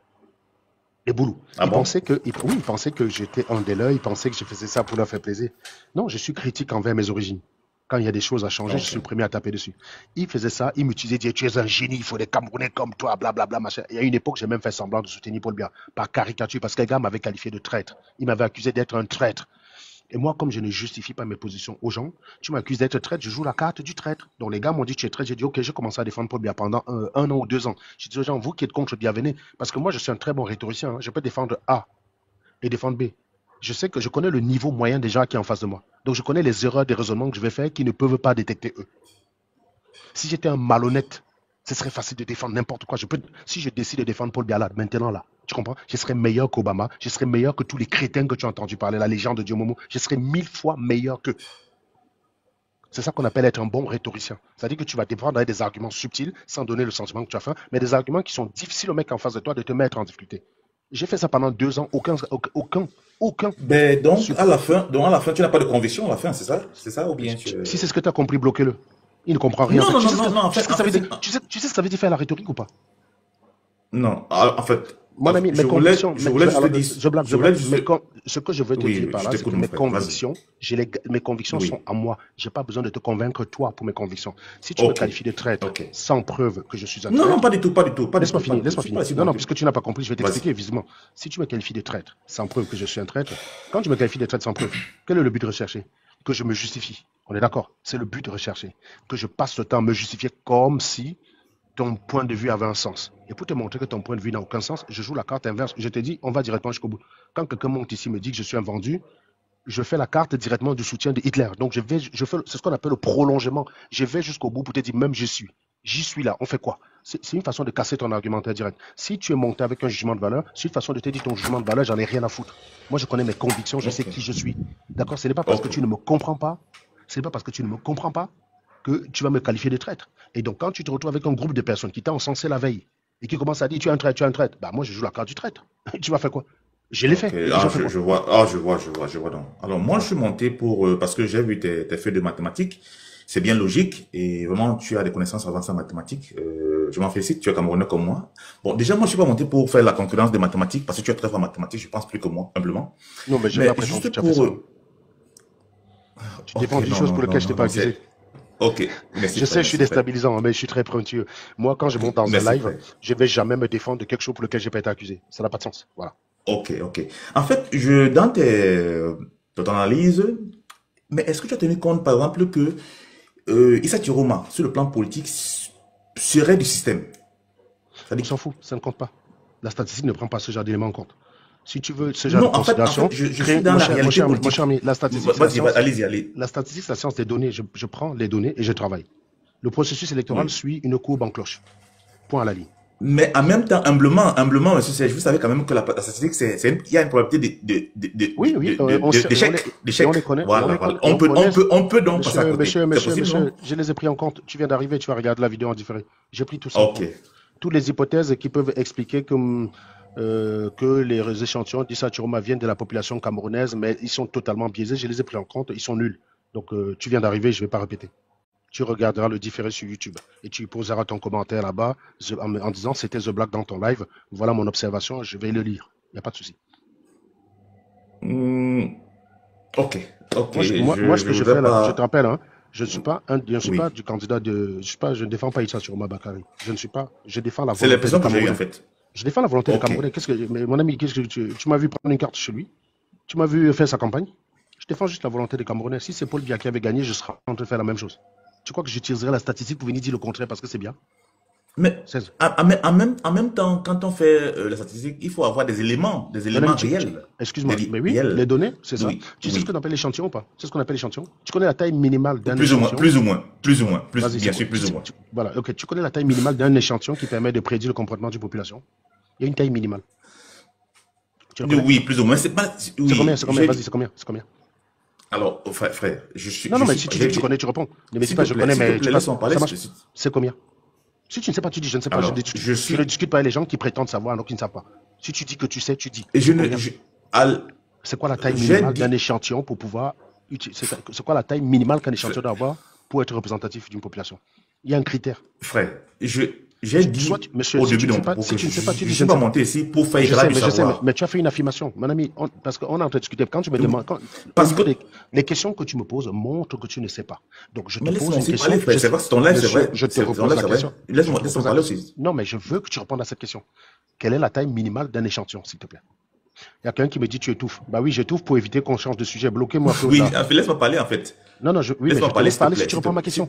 Les boulous. Ah bon? Oui, ils pensaient que j'étais un délai, ils pensaient que je faisais ça pour leur faire plaisir. Non, je suis critique envers mes origines. Quand il y a des choses à changer, je Ok. suis le premier à taper dessus. Ils faisaient ça, ils m'utilisaient, disaient, tu es un génie, il faut des Camerounais comme toi, blablabla, machin. Il y a une époque, j'ai même fait semblant de soutenir Paul Biya, par caricature, parce qu'un gars m'avait qualifié de traître. Il m'avait accusé d'être un traître. Et moi, comme je ne justifie pas mes positions aux gens, tu m'accuses d'être traître, je joue la carte du traître. Donc les gars m'ont dit tu es traître, j'ai dit ok, j'ai commencé à défendre Paul Biya pendant 1 an ou 2 ans. J'ai dit aux gens, vous qui êtes contre Biya, venez. Parce que moi, je suis un très bon rhétoricien, hein. Je peux défendre A et défendre B. Je sais que je connais le niveau moyen des gens qui sont en face de moi. Donc je connais les erreurs des raisonnements que je vais faire qui ne peuvent pas détecter eux. Si j'étais un malhonnête, ce serait facile de défendre n'importe quoi. Si je décide de défendre Paul Biya là, maintenant là, tu comprends? Je serais meilleur qu'Obama, je serais meilleur que tous les crétins que tu as entendu parler, la légende de Diomomo. Je serais 1000 fois meilleur qu'eux. C'est ça qu'on appelle être un bon rhétoricien. C'est-à-dire que tu vas défendre avec des arguments subtils, sans donner le sentiment que tu as fait, mais des arguments qui sont difficiles au mec en face de toi de te mettre en difficulté. J'ai fait ça pendant 2 ans, aucun. Ben, donc, à la fin, tu n'as pas de conviction à la fin, c'est ça? C'est ça ou bien tu... Si c'est ce que tu as compris, bloquez-le. Il ne comprend rien. En Non, fait, non, non, non, non, en tu sais fait, ce que ça veut dire, tu sais ce que ça veut dire faire la rhétorique ou pas? non, en fait, Mon ami, mes convictions, je voulais juste te dire, je blague, ce que je veux te oui, dire oui, par je là, c'est t'écoute, que mon mes frère, vas-y. convictions, mes convictions sont Oui, à moi. Je n'ai pas besoin de te convaincre toi pour mes convictions. Si tu me ok, qualifies de traître ok. sans preuve que je suis un Non, non, traître, pas du tout, pas du tout, pas du laisse-moi tout, pas finir, du tout. Je laisse-moi suis pas finir. ici Non, dans non, le... puisque tu n'as pas compris, je vais Vas-y. t'expliquer visiblement. Si tu me qualifies de traître sans preuve que je suis un traître, quand tu me qualifies de traître sans preuve, quel est le but de rechercher? Que je me justifie. On est d'accord? C'est le but de rechercher. Que je passe le temps à me justifier comme si ton point de vue avait un sens. Et pour te montrer que ton point de vue n'a aucun sens, je joue la carte inverse. Je te dis, on va directement jusqu'au bout. Quand quelqu'un monte ici me dit que je suis un vendu, je fais la carte directement du soutien de Hitler. Donc c'est ce qu'on appelle le prolongement. Je vais jusqu'au bout pour te dire, même j'y suis là. On fait quoi? C'est une façon de casser ton argumentaire direct. Si tu es monté avec un jugement de valeur, c'est une façon de te dire ton jugement de valeur, j'en ai rien à foutre. Moi, je connais mes convictions, je sais Ok, qui je suis. D'accord? Ce n'est pas parce que ok. tu ne me comprends pas, ce n'est pas parce que tu ne me comprends pas que tu vas me qualifier de traître. Et donc, quand tu te retrouves avec un groupe de personnes qui t'ont encensé la veille et qui commencent à dire tu es un traître, tu es un traître, bah moi je joue la carte du traître. Tu vas faire quoi? Je l'ai Ok, fait. Et les gens font quoi? je vois, je vois donc. Alors, moi, je suis monté pour, parce que j'ai vu tes feuilles de mathématiques. C'est bien logique et vraiment, tu as des connaissances avancées en mathématiques. Je m'en félicite, tu es Camerounais comme moi. Bon, déjà, moi, je suis pas monté pour faire la concurrence des mathématiques parce que tu es très fort en mathématiques, je pense plus que moi, simplement. Non, mais je n'ai Mais pas prétendu que juste tu as fait ça. pour, Tu ok, défends des non, choses non, pour non, lesquelles je non, t'ai pas non, accusé. c'est, ok, merci Je frère, sais, je suis merci frère, déstabilisant, mais je suis très pointueux. Moi, quand je monte dans un merci live, frère. je ne vais jamais me défendre de quelque chose pour lequel je n'ai pas été accusé. Ça n'a pas de sens. Voilà. Ok, ok. En fait, dans ton analyse, mais est-ce que tu as tenu compte, par exemple, que Issa Tiroma, sur le plan politique, serait du système? On C'est-à-dire s'en fout, ça ne compte pas. La statistique ne prend pas ce genre d'éléments en compte. Si tu veux ce genre de non, en considération, fait, je suis dans mon la cher, réalité mon politique. cher ami, la statistique, c'est la Vas-y, science. allez-y, allez. La statistique, c'est la science des données. Je prends les données et je travaille. Le processus électoral Oui. suit une courbe en cloche. Point à la ligne. Mais en même temps, humblement, monsieur Serge, vous savez quand même que la statistique, il y a une probabilité Oui, oui, on d'échec, et on les connaît. Voilà, On voilà. les connaît. On peut donc passer à côté. C'est possible, non? Je les ai pris en compte. Tu viens d'arriver, tu vas regarder la vidéo en différé. J'ai pris tout ça en Ok, compte. Toutes les hypothèses qui peuvent expliquer que les échantillons d'Issa Chiroma viennent de la population camerounaise, mais ils sont totalement biaisés, je les ai pris en compte, ils sont nuls. Donc tu viens d'arriver, je ne vais pas répéter. Tu regarderas le différé sur YouTube et tu poseras ton commentaire là-bas en disant c'était The Black dans ton live, voilà mon observation, je vais le lire. Il n'y a pas de souci. Hmm, ok, ok, Ce je que je voudrais fais là, je te pas... rappelle, hein, je ne suis pas Oui, du candidat de, je ne défends pas Issa Chiroma Bakary. Je ne suis pas, je défends la c'est volonté des l'impression que j'ai eue en Camerounais. fait. Je défends la volonté des Ok. Camerounais. Mais mon ami, qu'est-ce que tu m'as vu prendre une carte chez lui? Tu m'as vu faire sa campagne? Je défends juste la volonté des Camerounais. Si c'est Paul Biya qui avait gagné, je serais en train de faire la même chose. Tu crois que j'utiliserai la statistique pour venir dire le contraire parce que c'est bien? Mais 16. en même temps, quand on fait la statistique, il faut avoir des Mon ami, éléments réels. excuse-moi, mais oui, les Réels. données, c'est ça. Oui, Tu sais ce qu'on oui. appelle l'échantillon ou pas? C'est ce qu'on appelle l'échantillon. Tu connais la taille minimale d'un Plus ou moins, échantillon? plus ou moins, plus ou moins, plus, Vas-y, c'est bien quoi? sûr, plus ou moins. Voilà, ok. Tu connais la taille minimale d'un échantillon qui permet de prédire le comportement d'une population? Il y a une taille minimale. Tu la connais? Oui, plus ou moins. C'est pas, C'est combien? oui, C'est combien? Vas-y, c'est combien? C'est combien? alors, frère, Non, non, mais si tu dis que tu connais, tu réponds. Ne me dis pas je connais, s'il te mais plaît, tu passes. laisse-moi parler. Ça marche. C'est combien? Si tu ne sais pas, tu dis je ne sais pas. Alors, Je ne discute pas avec les gens qui prétendent savoir alors qu'ils ne savent pas. Si tu dis que tu sais, tu dis. et je C'est ne, combien? al- C'est quoi la taille j'ai minimale d'un dit, échantillon pour pouvoir. C'est quoi la taille minimale qu'un échantillon doit avoir pour être représentatif d'une population? Il y a un critère. frère, j'ai dit Monsieur, au si début tu ne de sais mon pas, propos si que tu je ne sais pas, tu ne dis je suis ne pas sais pas. monté ici pour faire Je éclat sais, du mais savoir. tu as fait une affirmation. Mon ami, parce qu'on est en train de discuter. Quand tu me demandes, au Parce niveau que, des questions que tu me poses montrent que tu ne sais pas. Donc, je te mais pose laisse-moi une aussi parler, question. frère. C'est vrai, c'est ton live, c'est Monsieur, vrai. je te C'est ton repose live, la c'est vrai. question. Je te Laisse-moi repose la parler question. aussi. Non, mais je veux que tu répondes à cette question. Quelle est la taille minimale d'un échantillon, s'il te plaît? Il y a quelqu'un qui me dit tu étouffes. Bah oui, j'étouffe pour éviter qu'on change de sujet. Bloquez-moi plus Oui, tard. laisse-moi parler, en fait. Non, non, oui, mais je Laisse-moi te parler, laisse s'il te parler si plaît. tu réponds à ma question.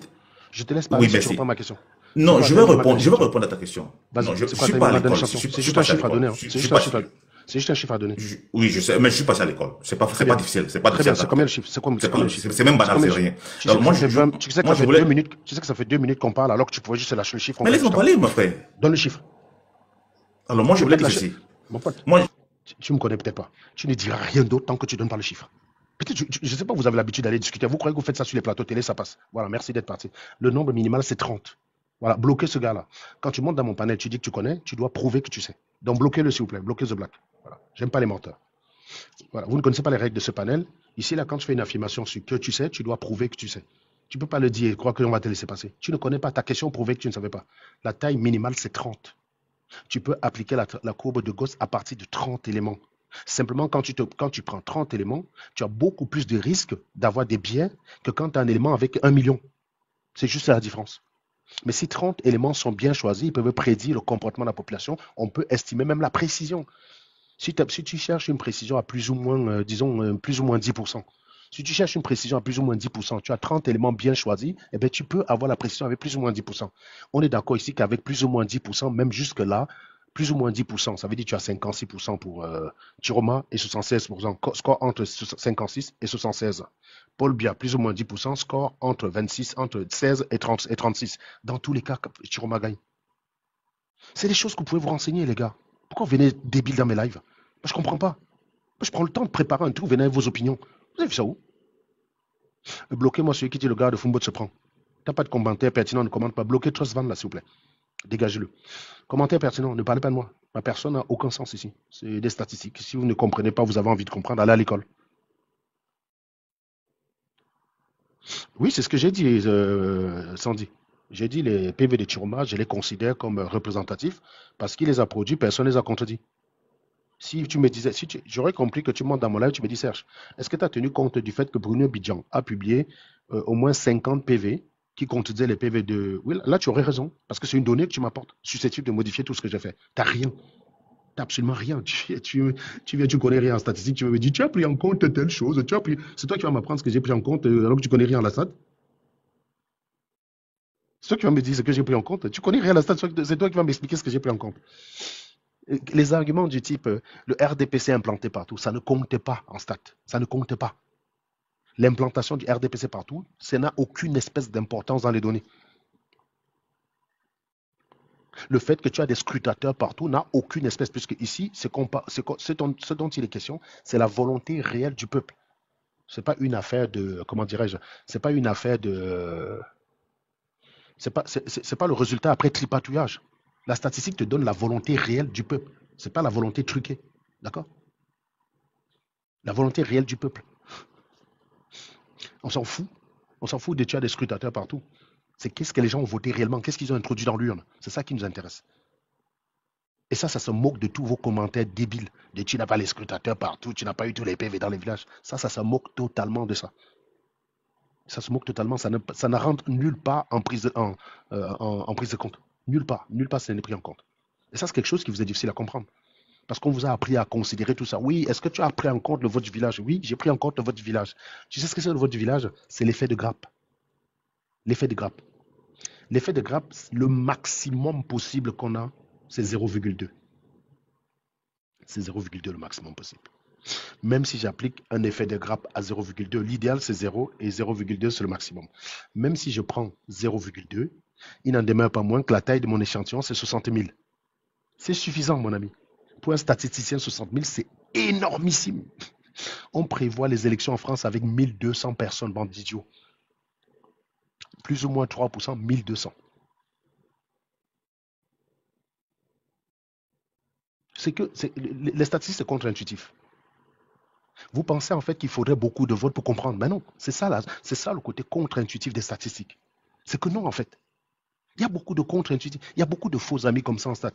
Je te laisse parler Oui, si tu réponds à merci. ma question. C'est Non, quoi la taille minimale d'un je vais échantillon? répondre à ta question. Non, Vas-y, je c'est quoi la suis taille pas à minimale d'un l'école. échantillon? Je C'est suis juste un passé à chiffre à l'école. donner. Hein. Je C'est suis juste un passé. chiffre à... C'est juste un chiffre à donner. Oui, je sais, mais je suis passé à l'école. C'est Très pas bien. difficile. C'est pas Très difficile bien, à c'est combien le capter. chiffre? C'est combien le chiffre? C'est même C'est banal, combien c'est le chiffre? rien. Tu sais que Moi, ça je fait deux voulais. minutes, tu sais que ça fait 2 minutes qu'on parle alors que tu pouvais juste lâcher le chiffre, on Mais gagne du laisse-moi temps. parler, mon frère. Donne le chiffre. Alors, moi, Tu je peux voulais peut-être dire lâcher. ceci. Mon pote, Moi, tu me connais peut-être pas. Tu ne diras rien d'autre tant que tu donnes pas le chiffre. Peut-être, je ne sais pas, vous avez l'habitude d'aller discuter. Vous croyez que vous faites ça sur les plateaux télé, ça passe. Voilà, merci d'être parti. Le nombre minimal, c'est 30. Voilà, bloquez ce gars-là. Quand tu montes dans mon panel, tu dis que tu connais, tu dois prouver que tu sais. Donc bloquez-le, s'il vous plaît. Bloquez The Black. Voilà. J'aime pas les menteurs. Voilà. Vous ne connaissez pas les règles de ce panel. Ici, là, quand tu fais une affirmation sur que tu sais, tu dois prouver que tu sais. Tu ne peux pas le dire et croire qu'on va te laisser passer. Tu ne connais pas ta question, prouver que tu ne savais pas. La taille minimale, c'est 30. Tu peux appliquer la courbe de Gauss à partir de 30 éléments. Simplement, quand tu prends 30 éléments, tu as beaucoup plus de risques d'avoir des biais que quand tu as un élément avec 1 million. C'est juste la différence. Mais si 30 éléments sont bien choisis, ils peuvent prédire le comportement de la population. On peut estimer même la précision. Si tu cherches une précision à plus ou moins, disons, plus ou moins 10%, si tu cherches une précision à plus ou moins 10%, tu as 30 éléments bien choisis, eh bien, tu peux avoir la précision avec plus ou moins 10%. On est d'accord ici qu'avec plus ou moins 10%, même jusque-là, plus ou moins 10%, ça veut dire que tu as 56% pour Chiroma et 76%, score entre 56 et 76. Paul Biya, plus ou moins 10%, score entre 26, entre 16 et 36. Dans tous les cas, Chiroma gagne. C'est des choses que vous pouvez vous renseigner, les gars. Pourquoi vous venez débile dans mes lives? Moi, je ne comprends pas. Moi, je prends le temps de préparer un truc, vous venez avec vos opinions. Vous avez vu ça où? Bloquez-moi celui qui dit le gars de Fumbo se prend. T'as pas de commentaire pertinent, ne commente pas. Bloquez Trust Van là, s'il vous plaît. Dégagez-le. Commentaire pertinent, ne parlez pas de moi. Ma personne n'a aucun sens ici. C'est des statistiques. Si vous ne comprenez pas, vous avez envie de comprendre, allez à l'école. Oui, c'est ce que j'ai dit, Sandy. J'ai dit les PV de Chiroma, je les considère comme représentatifs parce qu'il les a produits, personne ne les a contredits. Si tu me disais, j'aurais compris que tu montes dans mon live, tu me dis, Serge, est-ce que tu as tenu compte du fait que Bruno Bidjan a publié au moins 50 PV qui contenaient les PV de... Oui, là, tu aurais raison, parce que c'est une donnée que tu m'apportes, susceptible de modifier tout ce que j'ai fait. Tu n'as rien. Tu n'as absolument rien. Tu connais rien en statistique, tu me dis, tu as pris en compte telle chose, c'est toi qui vas m'apprendre ce que j'ai pris en compte alors que tu connais rien à la SAD. C'est toi qui vas me dire ce que j'ai pris en compte. Tu connais rien à la SAD, c'est toi qui vas m'expliquer ce que j'ai pris en compte. Les arguments du type le RDPC implanté partout, ça ne compte pas en stat. Ça ne compte pas. L'implantation du RDPC partout, ça n'a aucune espèce d'importance dans les données. Le fait que tu as des scrutateurs partout n'a aucune espèce, puisque ici, ce dont il est question, c'est la volonté réelle du peuple. Ce n'est pas une affaire de, comment dirais-je, c'est pas une affaire de, c'est pas le résultat après tripatouillage. La statistique te donne la volonté réelle du peuple. Ce n'est pas la volonté truquée. D'accord? La volonté réelle du peuple. On s'en fout. On s'en fout de tuer des scrutateurs partout. C'est qu'est-ce que les gens ont voté réellement, qu'est-ce qu'ils ont introduit dans l'urne. C'est ça qui nous intéresse. Et ça se moque de tous vos commentaires débiles. De tu n'as pas les scrutateurs partout, tu n'as pas eu tous les PV dans les villages. Ça se moque totalement de ça. Ça se moque totalement. Ça ne rentre nulle part en prise de compte. Nulle part. Nulle part, ça n'est pris en compte. Et ça, c'est quelque chose qui vous est difficile à comprendre. Parce qu'on vous a appris à considérer tout ça. Oui, est-ce que tu as pris en compte le vote du village? Oui, j'ai pris en compte le vote du village. Tu sais ce que c'est le vote du village? C'est l'effet de grappe. L'effet de grappe. L'effet de grappe, le maximum possible qu'on a, c'est 0,2. C'est 0,2 le maximum possible. Même si j'applique un effet de grappe à 0,2, l'idéal c'est 0 et 0,2 c'est le maximum. Même si je prends 0,2, il n'en demeure pas moins que la taille de mon échantillon c'est 60 000. C'est suffisant mon ami. Pour un statisticien, 60 000 c'est énormissime. On prévoit les élections en France avec 1200 personnes, bande d'idiots. Plus ou moins 3%, 1200. Les statistiques c'est contre-intuitif. Vous pensez en fait qu'il faudrait beaucoup de votes pour comprendre. Mais non, c'est ça le côté contre-intuitif des statistiques. C'est que non, en fait. Il y a beaucoup de contre-intuitifs. Il y a beaucoup de faux amis comme ça en stat.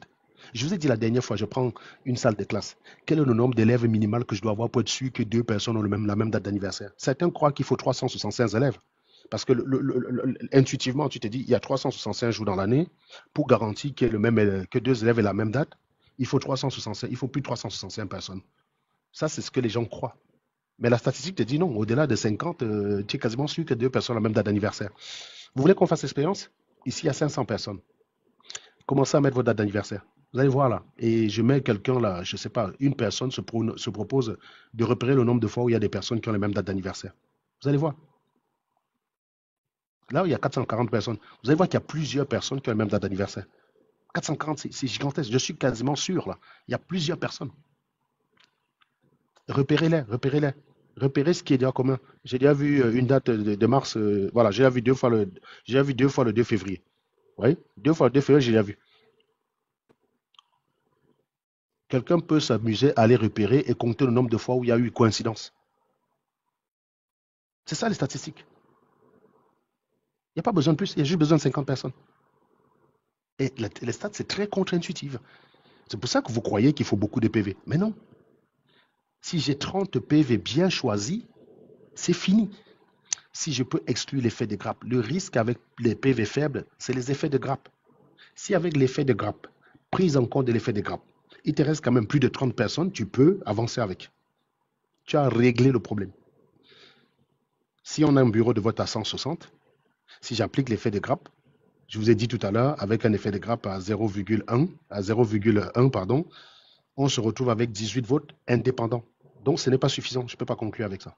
Je vous ai dit la dernière fois, je prends une salle de classe. Quel est le nombre d'élèves minimal que je dois avoir pour être sûr que deux personnes ont la même date d'anniversaire? Certains croient qu'il faut 365 élèves. Parce que intuitivement, tu te dis, il y a 365 jours dans l'année. Pour garantir que deux élèves aient la même date, il faut plus de 365 personnes. Ça, c'est ce que les gens croient. Mais la statistique te dit non. Au-delà de 50, tu es quasiment sûr que deux personnes ont la même date d'anniversaire. Vous voulez qu'on fasse l'expérience? Ici, il y a 500 personnes. Commencez à mettre votre date d'anniversaire. Vous allez voir là. Et je mets quelqu'un là, je ne sais pas, une personne se propose de repérer le nombre de fois où il y a des personnes qui ont la même date d'anniversaire. Vous allez voir. Là où il y a 440 personnes, vous allez voir qu'il y a plusieurs personnes qui ont la même date d'anniversaire. 440, c'est gigantesque. Je suis quasiment sûr là. Il y a plusieurs personnes. Repérez-les. Repérez ce qui est déjà commun. J'ai déjà vu une date de mars. Voilà, j'ai déjà vu deux fois le 2 février. Oui, 2 fois le 2 février, j'ai déjà vu. Quelqu'un peut s'amuser à les repérer et compter le nombre de fois où il y a eu coïncidence. C'est ça les statistiques. Il n'y a pas besoin de plus, il y a juste besoin de 50 personnes. Et les stats, c'est très contre-intuitif. C'est pour ça que vous croyez qu'il faut beaucoup de PV. Mais non. Si j'ai 30 PV bien choisis, c'est fini. Si je peux exclure l'effet de grappe, le risque avec les PV faibles, c'est les effets de grappe. Si avec l'effet de grappe, prise en compte de l'effet de grappe, il te reste quand même plus de 30 personnes, tu peux avancer avec. Tu as réglé le problème. Si on a un bureau de vote à 160, si j'applique l'effet de grappe, je vous ai dit tout à l'heure, avec un effet de grappe à 0,1, pardon, on se retrouve avec 18 votes indépendants. Donc ce n'est pas suffisant, je ne peux pas conclure avec ça.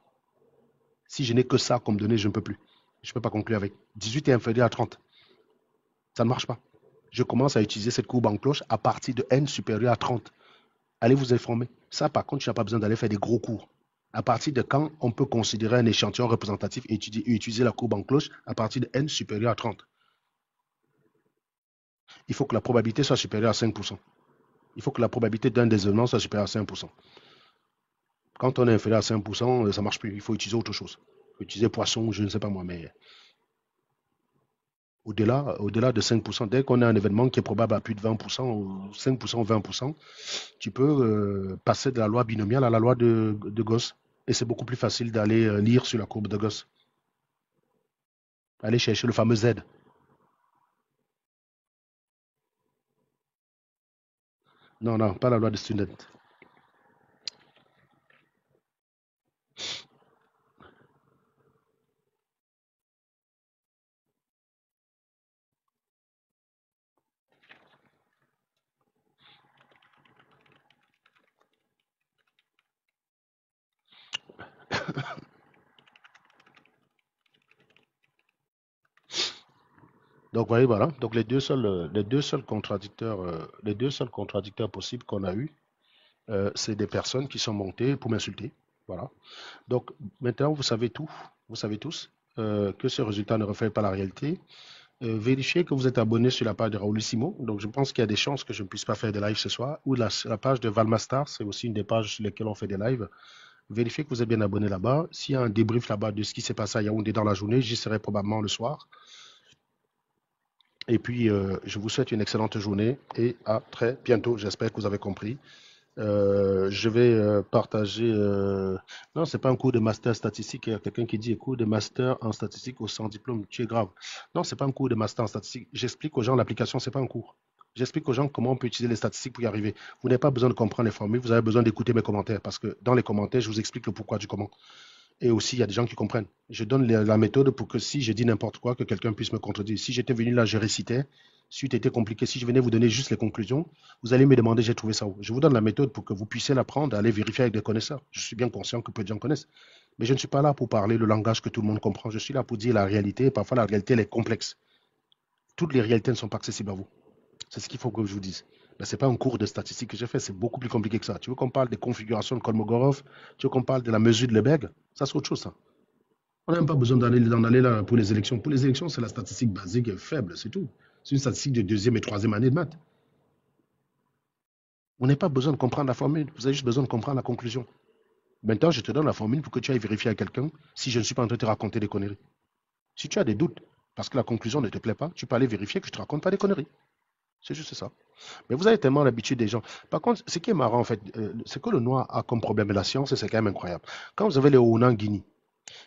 Si je n'ai que ça comme donnée, je ne peux plus. Je ne peux pas conclure avec. 18 est inférieur à 30. Ça ne marche pas. Je commence à utiliser cette courbe en cloche à partir de n supérieur à 30. Allez vous informer. Ça, par contre, tu n'as pas besoin d'aller faire des gros cours. À partir de quand on peut considérer un échantillon représentatif et utiliser la courbe en cloche à partir de n supérieur à 30. Il faut que la probabilité soit supérieure à 5%. Il faut que la probabilité d'un des événements soit supérieure à 5%. Quand on est inférieur à 5%, ça ne marche plus. Il faut utiliser autre chose. Il faut utiliser poisson, je ne sais pas moi, mais au-delà de 5%, dès qu'on a un événement qui est probable à plus de 20%, ou 5% ou 20%, tu peux passer de la loi binomiale à la loi de Gauss. Et c'est beaucoup plus facile d'aller lire sur la courbe de Gauss. Aller chercher le fameux Z. Non, non, pas la loi de Student. Donc, voyez, voilà. Donc, les deux seuls contradicteurs possibles qu'on a eus, c'est des personnes qui sont montées pour m'insulter. Voilà. Donc, maintenant, vous savez tout. Vous savez tous que ce résultat ne reflète pas la réalité. Vérifiez que vous êtes abonné sur la page de Raoulissimo. Donc, je pense qu'il y a des chances que je ne puisse pas faire de live ce soir. Ou la page de Valmastar, c'est aussi une des pages sur lesquelles on fait des lives. Vérifiez que vous êtes bien abonné là-bas. S'il y a un débrief là-bas de ce qui s'est passé à Yaoundé dans la journée, j'y serai probablement le soir. Et puis, je vous souhaite une excellente journée et à très bientôt. J'espère que vous avez compris. Je vais partager. Non, c'est pas un cours de master statistique. Il y a quelqu'un qui dit cours de master en statistique au sans diplôme. Tu es grave. Non, c'est pas un cours de master en statistique. J'explique aux gens l'application, c'est pas un cours. J'explique aux gens comment on peut utiliser les statistiques pour y arriver. Vous n'avez pas besoin de comprendre les formules, vous avez besoin d'écouter mes commentaires parce que dans les commentaires, je vous explique le pourquoi du comment. Et aussi, il y a des gens qui comprennent. Je donne la méthode pour que si je dis n'importe quoi, que quelqu'un puisse me contredire. Si j'étais venu là, je récitais. Si c'était compliqué, si je venais vous donner juste les conclusions, vous allez me demander, j'ai trouvé ça où. Je vous donne la méthode pour que vous puissiez l'apprendre, aller vérifier avec des connaisseurs. Je suis bien conscient que peu de gens connaissent. Mais je ne suis pas là pour parler le langage que tout le monde comprend. Je suis là pour dire la réalité. Parfois, la réalité, elle est complexe. Toutes les réalités ne sont pas accessibles à vous. C'est ce qu'il faut que je vous dise. Mais ce n'est pas un cours de statistique que j'ai fait, c'est beaucoup plus compliqué que ça. Tu veux qu'on parle des configurations de Kolmogorov, tu veux qu'on parle de la mesure de Lebesgue, ça c'est autre chose, ça. On n'a même pas besoin d'en aller là pour les élections. Pour les élections, c'est la statistique basique et faible, c'est tout. C'est une statistique de deuxième et troisième année de maths. On n'a pas besoin de comprendre la formule, vous avez juste besoin de comprendre la conclusion. Maintenant, je te donne la formule pour que tu ailles vérifier à quelqu'un si je ne suis pas en train de te raconter des conneries. Si tu as des doutes, parce que la conclusion ne te plaît pas, tu peux aller vérifier que je ne te raconte pas des conneries. C'est juste ça. Mais vous avez tellement l'habitude des gens. Par contre, ce qui est marrant, en fait, ce que le noir a comme problème de la science, c'est quand même incroyable. Quand vous avez les Ounan Guinée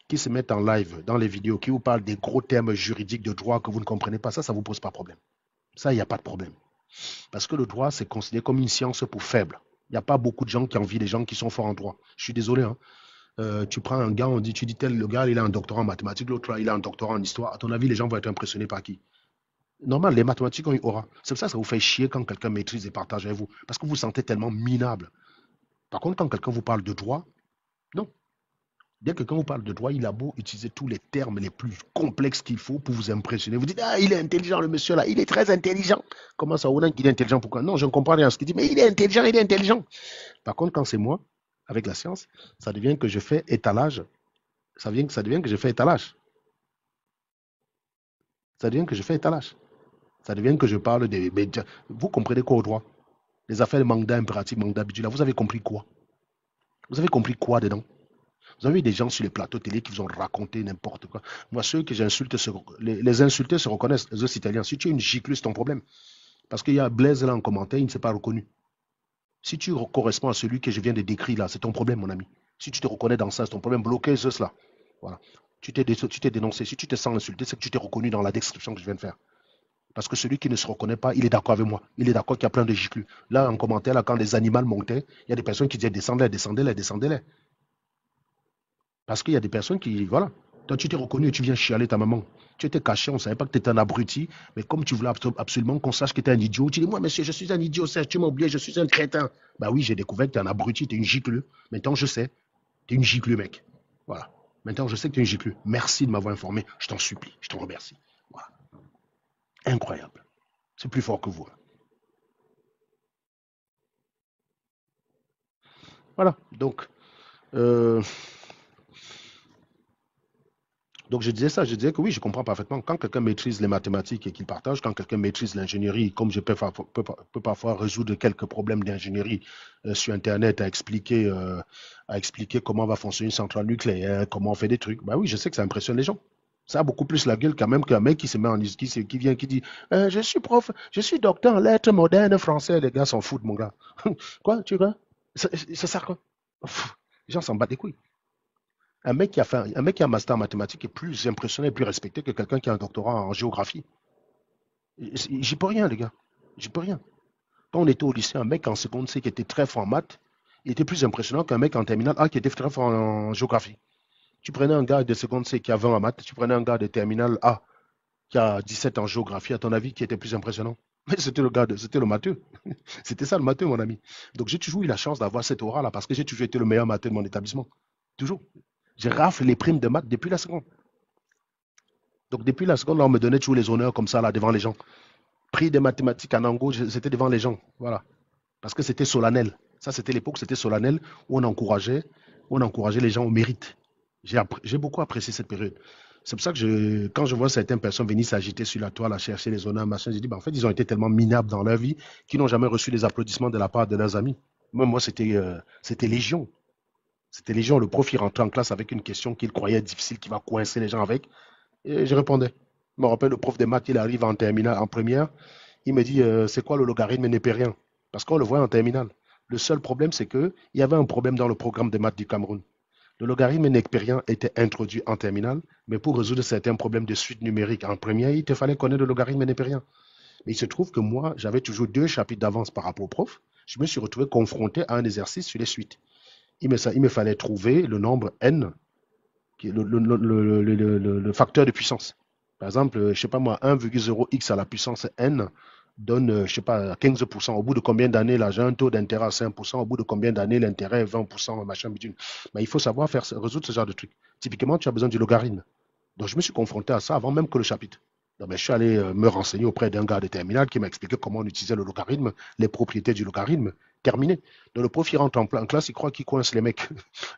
qui se mettent en live dans les vidéos, qui vous parlent des gros termes juridiques de droit que vous ne comprenez pas, ça ne vous pose pas de problème. Ça, il n'y a pas de problème. Parce que le droit, c'est considéré comme une science pour faibles. Il n'y a pas beaucoup de gens qui envient des gens qui sont forts en droit. Je suis désolé. Hein. Tu prends un gars, tu dis tel, le gars, il a un doctorat en mathématiques, l'autre, là, il a un doctorat en histoire. À ton avis, les gens vont être impressionnés par qui? Normal, les mathématiques ont eu aura. C'est pour ça que ça vous fait chier quand quelqu'un maîtrise et partage avec vous. Parce que vous vous sentez tellement minable. Par contre, quand quelqu'un vous parle de droit, non. Dès que quelqu'un vous parle de droit, il a beau utiliser tous les termes les plus complexes qu'il faut pour vous impressionner. Vous dites, ah, il est intelligent, le monsieur là, il est très intelligent. Comment ça, Ounan, qu'il est intelligent? Pourquoi? Non, je ne comprends rien à ce qu'il dit, mais il est intelligent, il est intelligent. Par contre, quand c'est moi, avec la science, ça devient que je fais étalage. Ça devient que je fais étalage. Ça devient que je fais étalage. Ça devient que je parle des médias. Vous comprenez quoi au droit? Les affaires de mandat impératif, mandat budget, là, vous avez compris quoi? Vous avez compris quoi dedans? Vous avez vu des gens sur les plateaux télé qui vous ont raconté n'importe quoi. Moi, ceux que j'insulte, les insultés se reconnaissent, les autres Italiens. Si tu es une giclue, c'est ton problème. Parce qu'il y a Blaise là en commentaire, il ne s'est pas reconnu. Si tu corresponds à celui que je viens de décrire là, c'est ton problème, mon ami. Si tu te reconnais dans ça, c'est ton problème. Bloquez cela. Voilà. Tu t'es dénoncé. Si tu te sens insulté, c'est que tu t'es reconnu dans la description que je viens de faire. Parce que celui qui ne se reconnaît pas, il est d'accord avec moi. Il est d'accord qu'il y a plein de giclus. Là, en commentaire, là, quand les animaux montaient, il y a des personnes qui disaient descendez-les, descendez-les, descendez-les. Parce qu'il y a des personnes qui, voilà. Toi, tu t'es reconnu et tu viens chialer ta maman. Tu étais caché, on ne savait pas que tu étais un abruti. Mais comme tu voulais absolument qu'on sache que tu es un idiot, tu dis, moi, monsieur, je suis un idiot, tu m'as oublié, je suis un crétin. Bah oui, j'ai découvert que tu es un abruti, tu es une giclue. Maintenant, je sais. Tu es une giclue, mec. Voilà. Maintenant, je sais que tu es une giclue. Merci de m'avoir informé. Je t'en supplie. Je t'en remercie. Voilà. Incroyable. C'est plus fort que vous. Voilà. Donc, je disais ça, je disais que oui, je comprends parfaitement. Quand quelqu'un maîtrise les mathématiques et qu'il partage, quand quelqu'un maîtrise l'ingénierie, comme je peux parfois résoudre quelques problèmes d'ingénierie sur Internet, à expliquer comment va fonctionner une centrale nucléaire, comment on fait des trucs, bah oui, je sais que ça impressionne les gens. Ça a beaucoup plus la gueule quand même qu'un mec qui se met en qui vient, qui dit je suis prof, je suis docteur en lettres modernes français. Les gars s'en foutent, mon gars. Quoi, tu vois? Ça sert quoi? Les gens s'en battent les couilles. Un mec qui a un master en mathématiques est plus impressionnant et plus respecté que quelqu'un qui a un doctorat en géographie. J'y peux rien, les gars. J'y peux rien. Quand on était au lycée, un mec en seconde C qui était très fort en maths, il était plus impressionnant qu'un mec en terminale A qui était très fort en géographie. Tu prenais un gars de seconde C qui a 20 en maths, tu prenais un gars de terminale A qui a 17 en géographie, à ton avis, qui était plus impressionnant? Mais c'était le matheux. C'était ça le matheux, mon ami. Donc j'ai toujours eu la chance d'avoir cette aura-là parce que j'ai toujours été le meilleur matheux de mon établissement. Toujours. Je rafle les primes de maths depuis la seconde. Donc depuis la seconde, là, on me donnait toujours les honneurs comme ça, là, devant les gens. Prix des mathématiques en Ango, c'était devant les gens. Voilà. Parce que c'était solennel. Ça, c'était l'époque, c'était solennel, où on encourageait les gens au mérite. J'ai beaucoup apprécié cette période. C'est pour ça que quand je vois certaines personnes venir s'agiter sur la toile à chercher les honneurs, machin, je dis, en fait, ils ont été tellement minables dans leur vie qu'ils n'ont jamais reçu les applaudissements de la part de leurs amis. Moi, c'était légion. C'était légion. Le prof, il rentrait en classe avec une question qu'il croyait difficile, qui va coincer les gens avec. Et je répondais. Je me rappelle, le prof de maths, il arrive en terminale, en première. Il me dit, c'est quoi le logarithme népérien? Parce qu'on le voit en terminale. Le seul problème, c'est qu'il y avait un problème dans le programme de maths du Cameroun. Le logarithme népérien était introduit en terminale, mais pour résoudre certains problèmes de suite numérique en première, il te fallait connaître le logarithme népérien. Mais il se trouve que moi, j'avais toujours 2 chapitres d'avance par rapport au prof. Je me suis retrouvé confronté à un exercice sur les suites. Il me fallait trouver le nombre n, qui est le facteur de puissance. Par exemple, je ne sais pas moi, 1,0x à la puissance n donne, je ne sais pas, 15%. Au bout de combien d'années, là, j'ai un taux d'intérêt à 5%. Au bout de combien d'années, l'intérêt est 20%, machin, bidule. Mais il faut savoir résoudre ce genre de truc. Typiquement, tu as besoin du logarithme. Donc, je me suis confronté à ça avant même que le chapitre. Donc, je suis allé me renseigner auprès d'un gars de terminale qui m'a expliqué comment on utilisait le logarithme, les propriétés du logarithme. Terminé. Donc, le prof, il rentre en classe, il croit qu'il coince les mecs.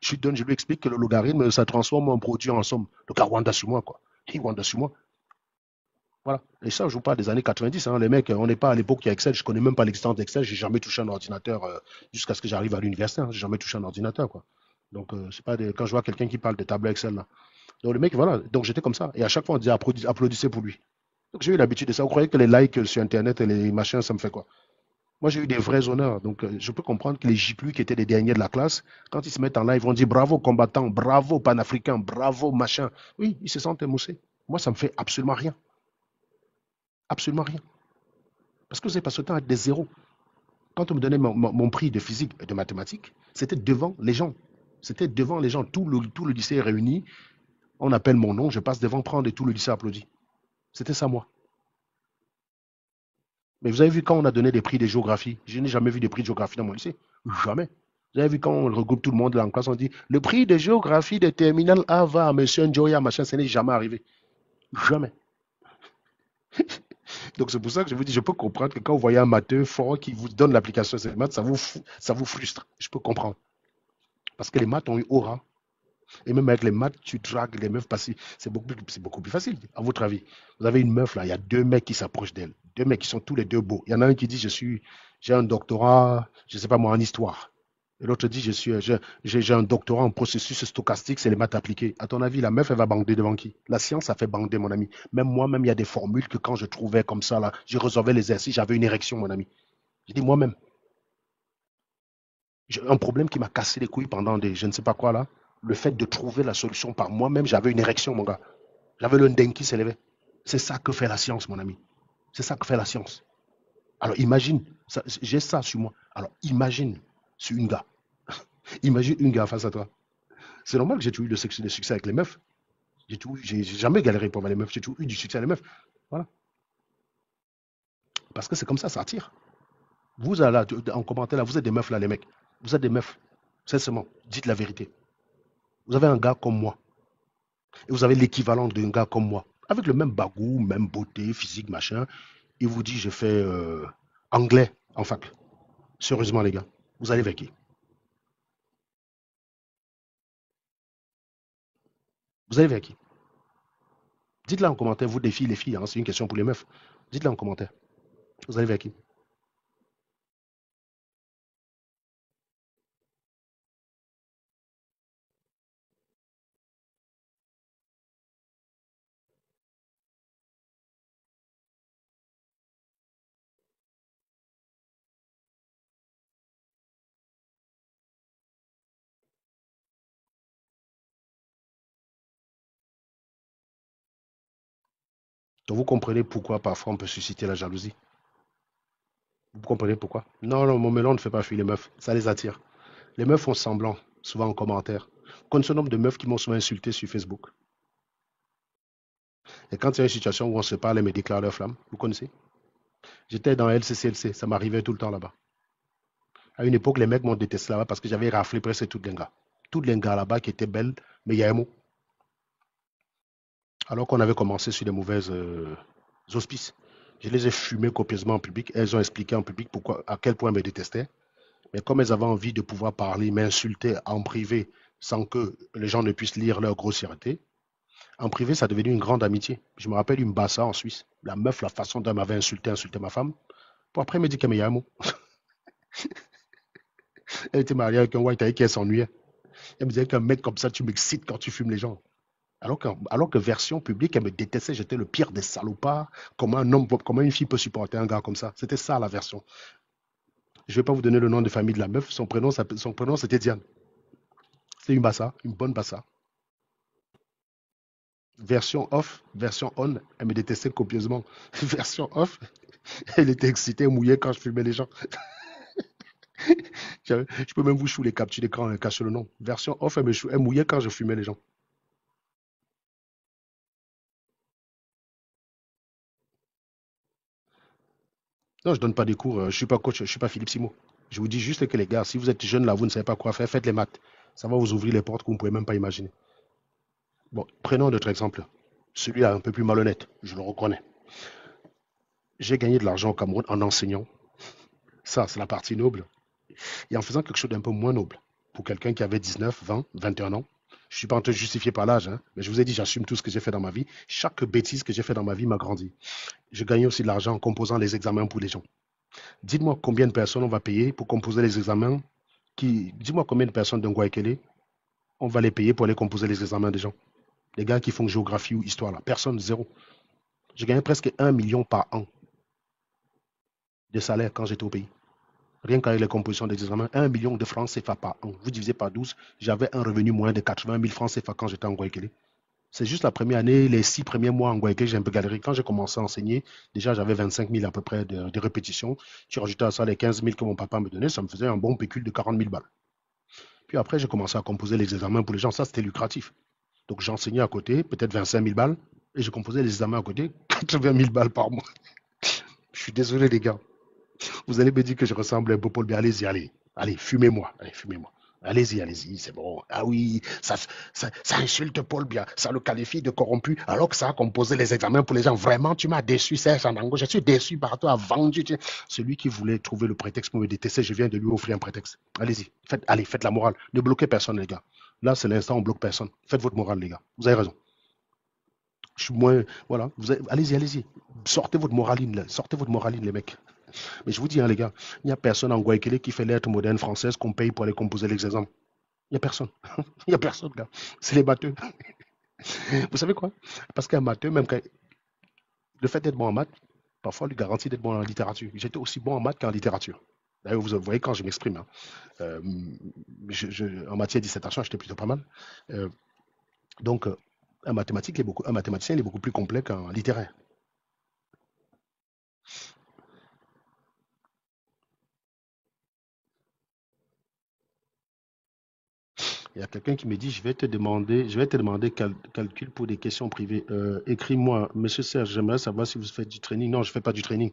Je lui explique que le logarithme, ça transforme un produit en somme. Le gars wanda sur moi, quoi. Il wanda sur moi. Voilà. Et ça, je vous parle des années 90. Hein. Les mecs, on n'est pas à l'époque qui a Excel. Je ne connais même pas l'existence d'Excel. Je n'ai jamais touché un ordinateur jusqu'à ce que j'arrive à l'université. Hein. Je n'ai jamais touché un ordinateur, quoi. Donc, c'est pas quand je vois quelqu'un qui parle de tableau Excel, là. Donc, le mec, voilà. Donc, j'étais comme ça. Et à chaque fois, on disait applaudissez pour lui. Donc, j'ai eu l'habitude de ça. Vous croyez que les likes sur Internet et les machins, ça me fait quoi? Moi, j'ai eu des vrais honneurs. Donc, je peux comprendre que les giclus qui étaient les derniers de la classe, quand ils se mettent en live, ils vont dire bravo combattant, bravo panafricain, bravo machin. Oui, ils se sentent émoussés. Moi, ça me fait absolument rien. Absolument rien. Parce que vous avez passé le temps avec des zéros. Quand on me donnait mon prix de physique et de mathématiques, c'était devant les gens. C'était devant les gens. Tout le lycée est réuni. On appelle mon nom, je passe devant prendre et tout le lycée applaudit. C'était ça, moi. Mais vous avez vu quand on a donné des prix de géographie? Je n'ai jamais vu des prix de géographie dans mon lycée. Jamais. Vous avez vu quand on regroupe tout le monde là en classe, on dit le prix de géographie de terminale A va à monsieur Njoya, machin, ça n'est jamais arrivé. Jamais. Donc c'est pour ça que je vous dis, je peux comprendre que quand vous voyez un matheux fort qui vous donne l'application de ces maths, ça vous frustre. Je peux comprendre. Parce que les maths ont eu aura. Et même avec les maths, tu dragues les meufs parce que c'est beaucoup plus facile. À votre avis, vous avez une meuf là, il y a 2 mecs qui s'approchent d'elle. 2 mecs qui sont tous les deux beaux. Il y en a un qui dit j'ai un doctorat, je ne sais pas moi, en histoire. Et l'autre dit j'ai un doctorat en processus stochastique, c'est les maths appliquées. À ton avis, la meuf, elle va bander devant qui? La science, ça fait bander, mon ami. Même moi-même, il y a des formules que quand je trouvais comme ça, là, je résolvais l'exercice, j'avais une érection, mon ami. Je dis moi-même, j'ai un problème qui m'a cassé les couilles pendant je ne sais pas quoi là. Le fait de trouver la solution par moi-même, j'avais une érection, mon gars. J'avais le ndeng qui s'élevait. C'est ça que fait la science, mon ami. C'est ça que fait la science. Alors imagine, j'ai ça sur moi. Alors imagine sur une gars. Imagine une gars face à toi. C'est normal que j'ai toujours eu le succès avec les meufs. J'ai jamais galéré pour avoir les meufs. J'ai toujours eu du succès avec les meufs. Voilà. Parce que c'est comme ça attire. Vous, là, en commentaire, là, vous êtes des meufs, là, les mecs. Vous êtes des meufs. Sincèrement, dites la vérité. Vous avez un gars comme moi. Et vous avez l'équivalent d'un gars comme moi. Avec le même bagou, même beauté, physique, machin. Il vous dit, je fais anglais en fac. Sérieusement, les gars. Vous allez vers qui? Vous allez vers qui? Dites-le en commentaire, vous, des filles, les filles. Hein, c'est une question pour les meufs. Dites-le en commentaire. Vous allez vers qui? Donc vous comprenez pourquoi parfois on peut susciter la jalousie. Vous comprenez pourquoi? Non, non, mon melon ne fait pas fuir les meufs. Ça les attire. Les meufs font semblant, souvent en commentaire. Vous connaissez le nombre de meufs qui m'ont souvent insulté sur Facebook. Et quand il y a une situation où on se parle, elles me déclarent leur flamme. Vous connaissez? J'étais dans LCCLC, ça m'arrivait tout le temps là-bas. À une époque, les mecs m'ont détesté là-bas parce que j'avais raflé presque toutes les gars. Toutes les gars là-bas qui étaient belles, mais il y a un mot. Alors qu'on avait commencé sur les mauvaises auspices. Je les ai fumées copieusement en public. Elles ont expliqué en public pourquoi, à quel point elles me détestaient. Mais comme elles avaient envie de pouvoir parler, m'insulter en privé sans que les gens ne puissent lire leur grossièreté, en privé, ça devenait une grande amitié. Je me rappelle une Bassa en Suisse. La meuf, la façon dont elle m'avait insulté ma femme. Pour après, elle me dit qu'elle me y a un mot. Elle était mariée avec un white avec qui elle s'ennuyait. Elle me disait qu'un mec comme ça, tu m'excites quand tu fumes les gens. Alors que version publique, elle me détestait, j'étais le pire des salopards. Comment une fille peut supporter un gars comme ça? C'était ça la version. Je ne vais pas vous donner le nom de famille de la meuf, son prénom c'était Diane. C'était une bassa, une bonne bassa. Version off, version on, elle me détestait copieusement. Version off, elle était excitée, mouillée quand je filmais les gens. Je peux même vous chou les captures d'écran et cacher le nom. Version off, elle mouillait quand je filmais les gens. Non, je donne pas des cours, je ne suis pas coach, je ne suis pas Philippe Simo. Je vous dis juste que les gars, si vous êtes jeunes là, vous ne savez pas quoi faire, faites les maths. Ça va vous ouvrir les portes que vous ne pouvez même pas imaginer. Bon, prenons d'autres exemples. Celui-là, un peu plus malhonnête, je le reconnais. J'ai gagné de l'argent au Cameroun en enseignant. Ça, c'est la partie noble. Et en faisant quelque chose d'un peu moins noble. Pour quelqu'un qui avait 19, 20, 21 ans. Je ne suis pas en train de justifier par l'âge, hein, mais je vous ai dit, j'assume tout ce que j'ai fait dans ma vie. Chaque bêtise que j'ai fait dans ma vie m'a grandi. Je gagnais aussi de l'argent en composant les examens pour les gens. Dites-moi combien de personnes on va payer pour composer les examens. Dis-moi combien de personnes de Nguaekele on va les payer pour aller composer les examens des gens. Les gars qui font géographie ou histoire, là. Personne, zéro. Je gagnais presque 1 million par an de salaire quand j'étais au pays. Rien qu'avec les compositions des examens, 1 million de francs CFA par an. Vous divisez par 12, j'avais un revenu moins de 80 000 francs CFA quand j'étais en Guayaquil. C'est juste la première année, les 6 premiers mois en Guayaquil, j'ai un peu galéré. Quand j'ai commencé à enseigner, déjà j'avais 25 000 à peu près de répétitions. Tu rajoutais à ça les 15 000 que mon papa me donnait, ça me faisait un bon pécule de 40 000 balles. Puis après, j'ai commencé à composer les examens pour les gens. Ça, c'était lucratif. Donc j'enseignais à côté, peut-être 25 000 balles, et je composais les examens à côté, 80 000 balles par mois. Je suis désolé, les gars. Vous allez me dire que je ressemble à un beau Paul Biya. Allez-y, allez. Allez, fumez-moi. Allez, fumez-moi. Allez-y, allez-y, c'est bon. Ah oui, ça insulte Paul Biya. Ça le qualifie de corrompu, alors que ça a composé les examens pour les gens. Vraiment, tu m'as déçu, Serge Andango. Je suis déçu par toi, vendu. Celui qui voulait trouver le prétexte pour me détester, je viens de lui offrir un prétexte. Allez-y, allez, faites la morale. Ne bloquez personne, les gars. Là, c'est l'instant où on bloque personne. Faites votre morale, les gars. Vous avez raison. Je suis moins. Voilà. Allez-y, allez-y. Sortez votre moraline, les mecs. Mais je vous dis, hein, les gars, il n'y a personne en Guayaquil qui fait lettre moderne française qu'on paye pour aller composer les examens. Il n'y a personne. Il n'y a personne, gars. C'est les matheux. Vous savez quoi? Parce qu'un matheux, même quand... le fait d'être bon en maths, parfois lui garantit d'être bon en littérature. J'étais aussi bon en maths qu'en littérature. D'ailleurs, vous voyez quand je m'exprime. Hein, euh, en matière de dissertation, j'étais plutôt pas mal. Euh, donc, un mathématicien, il est beaucoup plus complet qu'un littéraire. Il y a quelqu'un qui me dit, je vais te demander calcul pour des questions privées. Écris-moi, Monsieur Serge, j'aimerais savoir si vous faites du training. Non, je ne fais pas du training.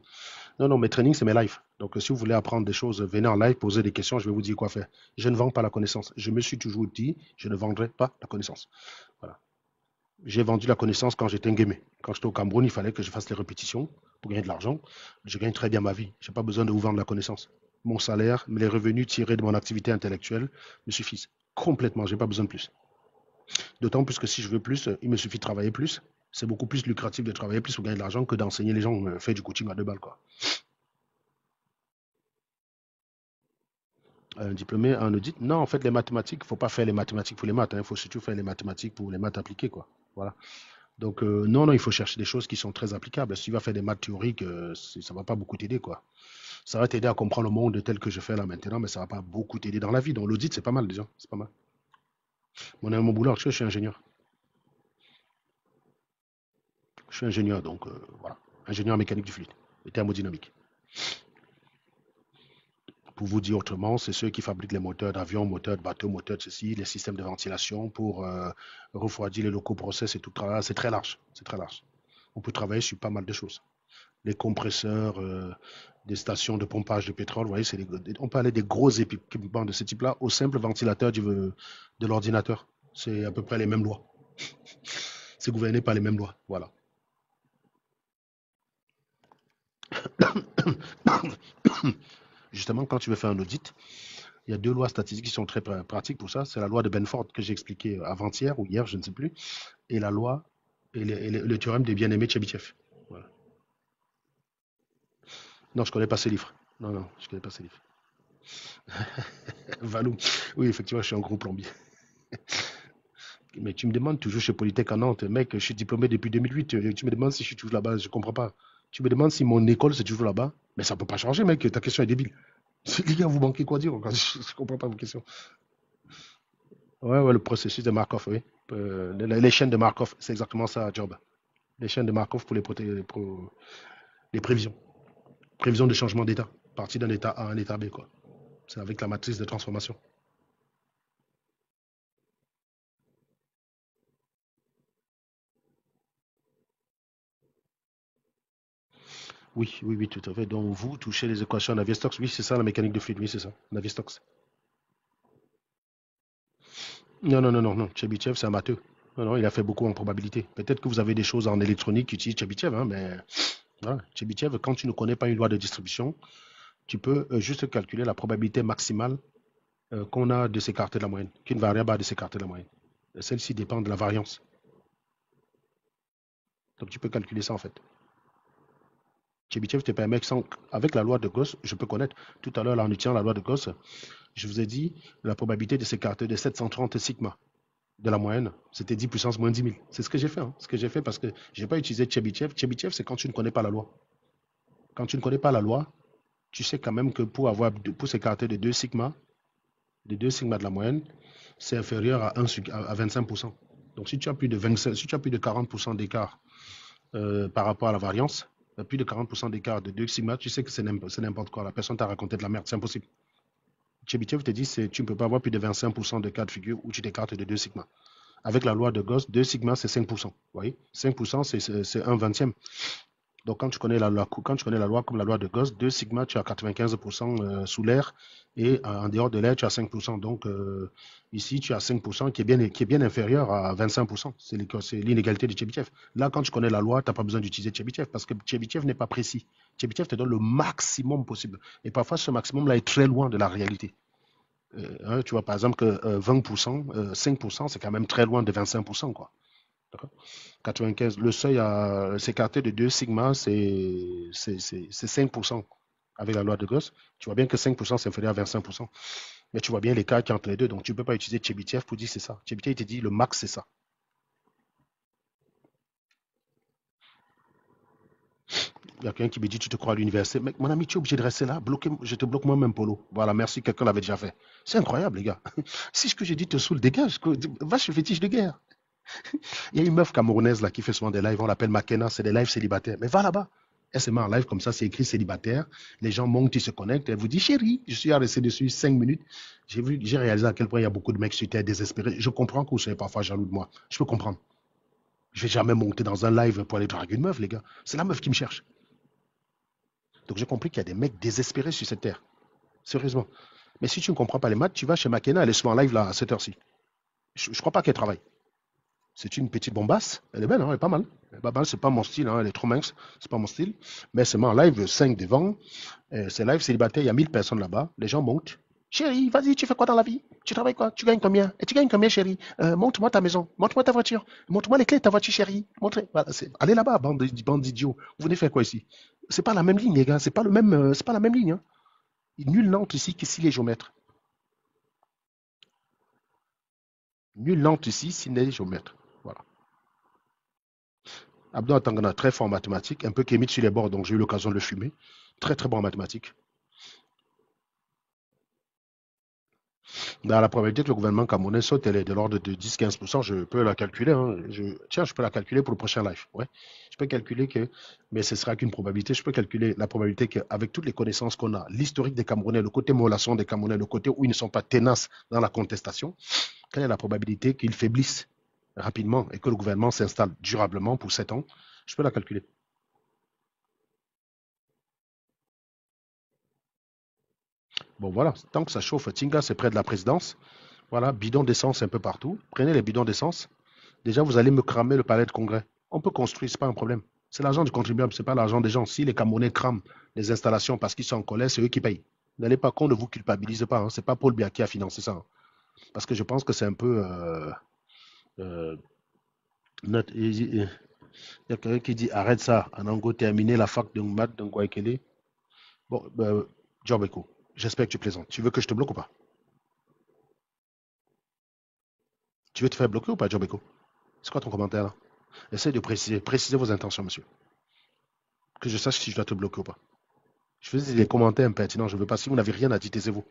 Non, non, mes trainings, c'est mes lives. Donc, si vous voulez apprendre des choses, venez en live, posez des questions, je vais vous dire quoi faire. Je ne vends pas la connaissance. Je me suis toujours dit, je ne vendrai pas la connaissance. Voilà. J'ai vendu la connaissance quand j'étais un gamer. Quand j'étais au Cameroun, il fallait que je fasse les répétitions pour gagner de l'argent. Je gagne très bien ma vie. Je n'ai pas besoin de vous vendre la connaissance. Mon salaire, les revenus tirés de mon activité intellectuelle me suffisent complètement. Je n'ai pas besoin de plus. D'autant plus que si je veux plus, il me suffit de travailler plus. C'est beaucoup plus lucratif de travailler plus pour gagner de l'argent que d'enseigner les gens, faire du coaching à 2 balles, quoi. Un diplômé en audit? Non, en fait, les mathématiques, il ne faut pas faire les mathématiques pour les maths. Il faut surtout faire les mathématiques pour les maths appliquées, quoi. Voilà. Donc, non, non, il faut chercher des choses qui sont très applicables. Si tu vas faire des maths théoriques, ça ne va pas beaucoup t'aider, quoi. Ça va t'aider à comprendre le monde tel que je fais là maintenant, mais ça ne va pas beaucoup t'aider dans la vie. Donc, l'audit, c'est pas mal déjà. C'est pas mal. Mon boulot, je suis ingénieur. Je suis ingénieur, donc voilà. Ingénieur mécanique du fluide et thermodynamique. Pour vous dire autrement, c'est ceux qui fabriquent les moteurs d'avion, moteurs de bateau, moteurs de ceci, les systèmes de ventilation pour refroidir les locaux process et tout. C'est très large. C'est très large. On peut travailler sur pas mal de choses. Les compresseurs, des stations de pompage de pétrole, vous voyez, on peut aller des gros équipements de ce type-là au simple ventilateur de l'ordinateur. C'est à peu près les mêmes lois. C'est gouverné par les mêmes lois. Voilà. Justement, quand tu veux faire un audit, il y a 2 lois statistiques qui sont très pratiques pour ça. C'est la loi de Benford que j'ai expliqué avant-hier ou hier, je ne sais plus, et la loi et le théorème des bien-aimés de Chebyshev. Voilà. Non, je ne connais pas ces livres. Non, non, je ne connais pas ces livres. Valou. Oui, effectivement, je suis un gros plombier. Mais tu me demandes toujours chez Polytech à Nantes, mec, je suis diplômé depuis 2008. Tu me demandes si je suis toujours là-bas, je comprends pas. Tu me demandes si mon école c'est toujours là-bas. Mais ça peut pas changer, mec. Ta question est débile. Les gars, vous manquez quoi dire? Je comprends pas vos questions. Ouais, ouais, le processus de Markov, oui. Les chaînes de Markov, c'est exactement ça, Job. Les chaînes de Markov pour les prévisions. Prévision de changement d'état. Partir d'un état A à un état B, quoi. C'est avec la matrice de transformation. Oui, oui, oui, tout à fait. Donc, vous touchez les équations Navier-Stokes. Oui, c'est ça, la mécanique de fluide. Oui, c'est ça. Navier-Stokes. Non, non, non, non, non. Chebyshev, c'est amateur. Non, non, il a fait beaucoup en probabilité. Peut-être que vous avez des choses en électronique qui utilisent Chebyshev, hein, mais voilà. Chebyshev, quand tu ne connais pas une loi de distribution, tu peux juste calculer la probabilité maximale qu'on a de s'écarter de la moyenne, qu'une variable a de s'écarter de la moyenne. Celle-ci dépend de la variance. Donc, tu peux calculer ça, en fait. Chebyshev te permet, avec la loi de Gauss, je peux connaître. Tout à l'heure, en utilisant la loi de Gauss, je vous ai dit la probabilité de s'écarter de 730 sigma de la moyenne, c'était 10 puissance moins 10 000. C'est ce que j'ai fait. Hein. Ce que j'ai fait parce que je n'ai pas utilisé Chebyshev. Chebyshev, c'est quand tu ne connais pas la loi. Quand tu ne connais pas la loi, tu sais quand même que pour s'écarter de 2 sigma, de la moyenne, c'est inférieur à 25%. Donc si tu as plus de 40% d'écart par rapport à la variance, plus de 40% d'écart de 2 sigma, tu sais que c'est n'importe quoi. La personne t'a raconté de la merde, c'est impossible. Chebyshev te dit tu ne peux pas avoir plus de 25% de cas de figure où tu t'écartes de 2 sigma. Avec la loi de Gauss, 2 sigma, c'est 5%. Vous voyez, 5%, c'est 1 vingtième. Donc, quand tu connais la loi comme la loi de Gauss, 2 sigma, tu as 95% sous l'air et en dehors de l'air, tu as 5%. Donc, ici, tu as 5% qui est bien inférieur à 25%. C'est l'inégalité de Chebyshev. Là, quand tu connais la loi, tu n'as pas besoin d'utiliser Chebyshev parce que Chebyshev n'est pas précis. Chebyshev te donne le maximum possible. Et parfois, ce maximum-là est très loin de la réalité. Tu vois, par exemple, que 20%, 5%, c'est quand même très loin de 25%, quoi. D'accord. 95, le seuil à s'écarter de 2 sigma, c'est 5% avec la loi de Gauss. Tu vois bien que 5%, c'est inférieur à 25%. Mais tu vois bien l'écart qui est entre les deux. Donc, tu ne peux pas utiliser Chebyshev pour dire c'est ça. Chebyshev te dit le max, c'est ça. Il y a quelqu'un qui me dit, tu te crois à l'université. Mec, mon ami, tu es obligé de rester là. Je te bloque moi-même, Polo. Voilà, merci, quelqu'un l'avait déjà fait. C'est incroyable, les gars. Si ce que j'ai dit te saoule, dégage. Va chez fétiche de guerre. Il y a une meuf camerounaise là qui fait souvent des lives, on l'appelle Makena, c'est des lives célibataires. Mais va là-bas. Elle se met en live comme ça, c'est écrit célibataire. Les gens montent, ils se connectent. Elle vous dit, chérie, je suis resté dessus 5 minutes. J'ai réalisé à quel point il y a beaucoup de mecs sur Terre désespérés. Je comprends que vous soyez parfois jaloux de moi. Je peux comprendre. Je vais jamais monter dans un live pour aller draguer une meuf, les gars. C'est la meuf qui me cherche. Donc j'ai compris qu'il y a des mecs désespérés sur cette terre. Sérieusement. Mais si tu ne comprends pas les maths, tu vas chez Makena, elle est souvent en live là à cette heure-ci. Je ne crois pas qu'elle travaille. C'est une petite bombasse. Elle est belle, hein, elle est pas mal. Elle est pas mal, c'est pas mon style, hein, elle est trop mince. C'est pas mon style. Mais c'est en live 5 devant. C'est live célibataire, il y a 1000 personnes là-bas. Les gens montent. Chérie, vas-y, tu fais quoi dans la vie? Tu travailles quoi? Tu gagnes combien? Et tu gagnes combien, chérie? Montre-moi ta maison. Montre-moi ta voiture. Montre-moi les clés de ta voiture, chérie. Voilà, allez là-bas, bande d'idiots. Vous venez faire quoi ici? C'est pas la même ligne, les gars. C'est pas c'est pas la même ligne. Hein. Nul n'entre ici que s'il est géomètre. Nul n'entre ici s'il est géomètre. Voilà. Abdou Atangana, très fort en mathématiques, un peu kémite sur les bords, donc j'ai eu l'occasion de le fumer. Très très bon en mathématiques. Dans la probabilité que le gouvernement camerounais saute, elle est de l'ordre de 10-15%, je peux la calculer. Hein. Je peux la calculer pour le prochain live. Ouais. Je peux calculer que, mais ce sera qu'une probabilité, je peux calculer la probabilité qu'avec toutes les connaissances qu'on a, l'historique des Camerounais, le côté mollation des Camerounais, le côté où ils ne sont pas tenaces dans la contestation, quelle est la probabilité qu'ils faiblissent rapidement et que le gouvernement s'installe durablement pour 7 ans? Je peux la calculer. Bon, voilà, tant que ça chauffe, Tinga, c'est près de la présidence. Voilà, bidon d'essence un peu partout. Prenez les bidons d'essence. Déjà, vous allez me cramer le palais de congrès. On peut construire, c'est pas un problème. C'est l'argent du contribuable, c'est pas l'argent des gens. Si les Camerounais crament les installations parce qu'ils sont en colère, c'est eux qui payent. N'allez pas qu'on ne vous culpabilise pas. Hein. C'est pas Paul Biya qui a financé ça. Hein. Parce que je pense que c'est un peu. Euh, il y a quelqu'un qui dit arrête ça. Anango terminé la fac de maths de Ngouaikele. Bon, Job Echo. J'espère que tu plaisantes. Tu veux que je te bloque ou pas? Tu veux te faire bloquer ou pas, Jobeko? C'est quoi ton commentaire là? Essaye de préciser. Précisez vos intentions, monsieur. Que je sache si je dois te bloquer ou pas. Je faisais des commentaires impertinents, je ne veux pas. Si vous n'avez rien à dire, taisez-vous.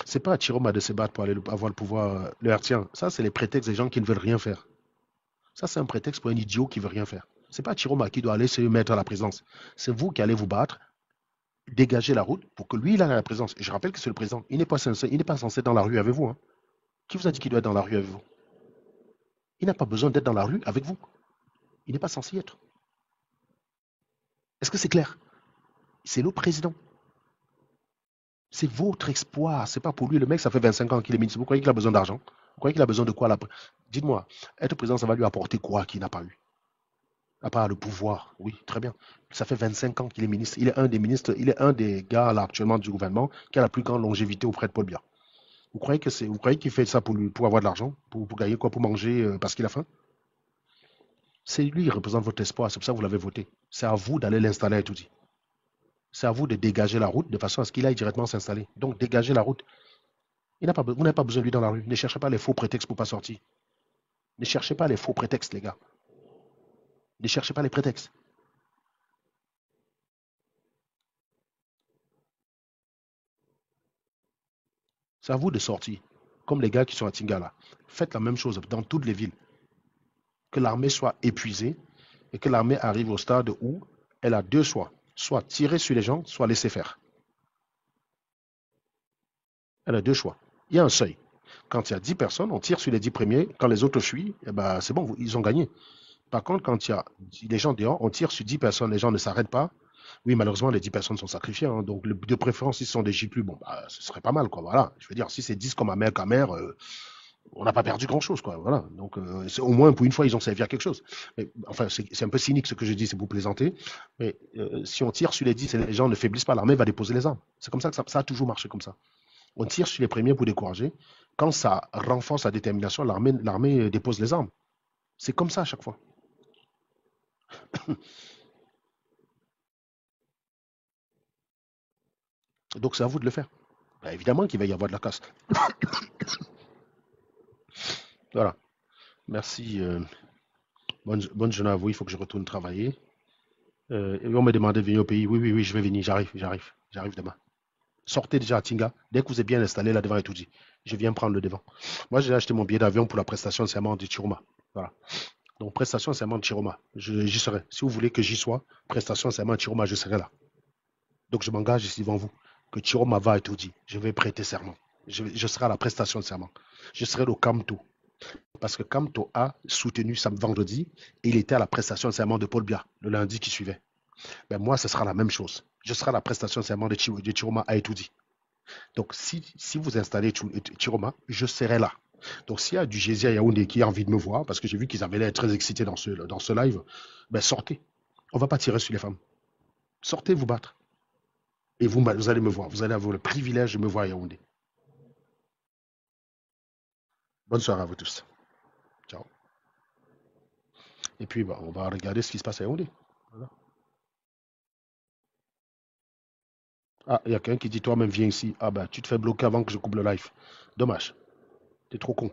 C'est pas à Chiroma de se battre pour aller avoir le pouvoir, le hertien. Ça, c'est les prétextes des gens qui ne veulent rien faire. Ça, c'est un prétexte pour un idiot qui ne veut rien faire. C'est pas Chiroma qui doit aller se mettre à la présidence. C'est vous qui allez vous battre, dégager la route pour que lui, il aille à la présidence. Et je rappelle que c'est le président. Il n'est pas censé être dans la rue avec vous. Hein. Qui vous a dit qu'il doit être dans la rue avec vous? Il n'a pas besoin d'être dans la rue avec vous. Il n'est pas censé y être. Est-ce que c'est clair? C'est le président. C'est votre exploit. C'est pas pour lui. Le mec, ça fait 25 ans qu'il est ministre. Vous croyez qu'il a besoin d'argent? Vous croyez qu'il a besoin de quoi là? Dites-moi, être président, ça va lui apporter quoi qu'il n'a pas eu? À part le pouvoir. Oui, très bien. Ça fait 25 ans qu'il est ministre. Il est un des ministres, il est un des gars là actuellement du gouvernement qui a la plus grande longévité auprès de Paul Biya. Vous croyez qu'il fait ça pour avoir de l'argent? Pour gagner quoi? Pour manger parce qu'il a faim? C'est lui qui représente votre espoir. C'est pour ça que vous l'avez voté. C'est à vous d'aller l'installer et tout dit. C'est à vous de dégager la route de façon à ce qu'il aille directement s'installer. Donc, dégagez la route. Vous n'avez pas besoin de lui dans la rue. Ne cherchez pas les faux prétextes pour ne pas sortir. Ne cherchez pas les faux prétextes, les gars. Ne cherchez pas les prétextes. C'est à vous de sortir. Comme les gars qui sont à Tingala. Faites la même chose dans toutes les villes. Que l'armée soit épuisée et que l'armée arrive au stade où elle a deux choix. Soit tirer sur les gens, soit laisser faire. Elle a deux choix. Il y a un seuil. Quand il y a 10 personnes, on tire sur les 10 premiers. Quand les autres fuient, eh ben, c'est bon, ils ont gagné. Par contre, quand il y a les gens dehors, on tire sur 10 personnes, les gens ne s'arrêtent pas. Oui, malheureusement, les 10 personnes sont sacrifiées. Hein. Donc, de préférence, si ce sont des J+, bon, bah, ce serait pas mal, quoi. Voilà. Je veux dire, si c'est 10 comme Amer, on n'a pas perdu grand-chose, quoi. Voilà. Donc, au moins, pour une fois, ils ont servi à quelque chose. Mais, enfin, c'est un peu cynique ce que je dis, c'est pour plaisanter. Mais si on tire sur les 10 et les gens ne faiblissent pas, l'armée va déposer les armes. C'est comme ça que ça a toujours marché comme ça. On tire sur les premiers pour décourager. Quand ça renforce la détermination, l'armée dépose les armes. C'est comme ça à chaque fois. Donc c'est à vous de le faire. Ben, évidemment qu'il va y avoir de la casse. Voilà. Merci. Bonne journée à vous. Il faut que je retourne travailler. Et on me demandait de venir au pays. Oui, je vais venir. J'arrive demain. Sortez déjà à Tinga. Dès que vous êtes bien installé là devant et tout dit, je viens prendre le devant. Moi, j'ai acheté mon billet d'avion pour la prestation de serment de Chiroma. Voilà. Donc, prestation de serment de Chiroma. J'y serai. Si vous voulez que j'y sois, prestation de serment de Chiroma, je serai là. Donc, je m'engage ici devant vous. Que Chiroma va et tout dit. Je vais prêter serment. Je serai à la prestation de serment. Je serai au Kamto. Parce que Kamto a soutenu samedi vendredi et il était à la prestation de serment de Paul Biya le lundi qui suivait. Ben moi, ce sera la même chose. Je serai à la prestation de serment de Chiroma à Etoudi. Donc, si vous installez Chiroma, je serai là. Donc, s'il y a du Jésus à Yaoundé qui a envie de me voir, parce que j'ai vu qu'ils avaient l'air très excités dans ce live, ben sortez. On ne va pas tirer sur les femmes. Sortez vous battre. Et vous allez me voir. Vous allez avoir le privilège de me voir à Yaoundé. Bonne soirée à vous tous. Ciao. Et puis, on va regarder ce qui se passe à Yaoundé. Voilà. Ah, il y a quelqu'un qui dit toi-même viens ici. Ah ben, tu te fais bloquer avant que je coupe le live. Dommage. T'es trop con.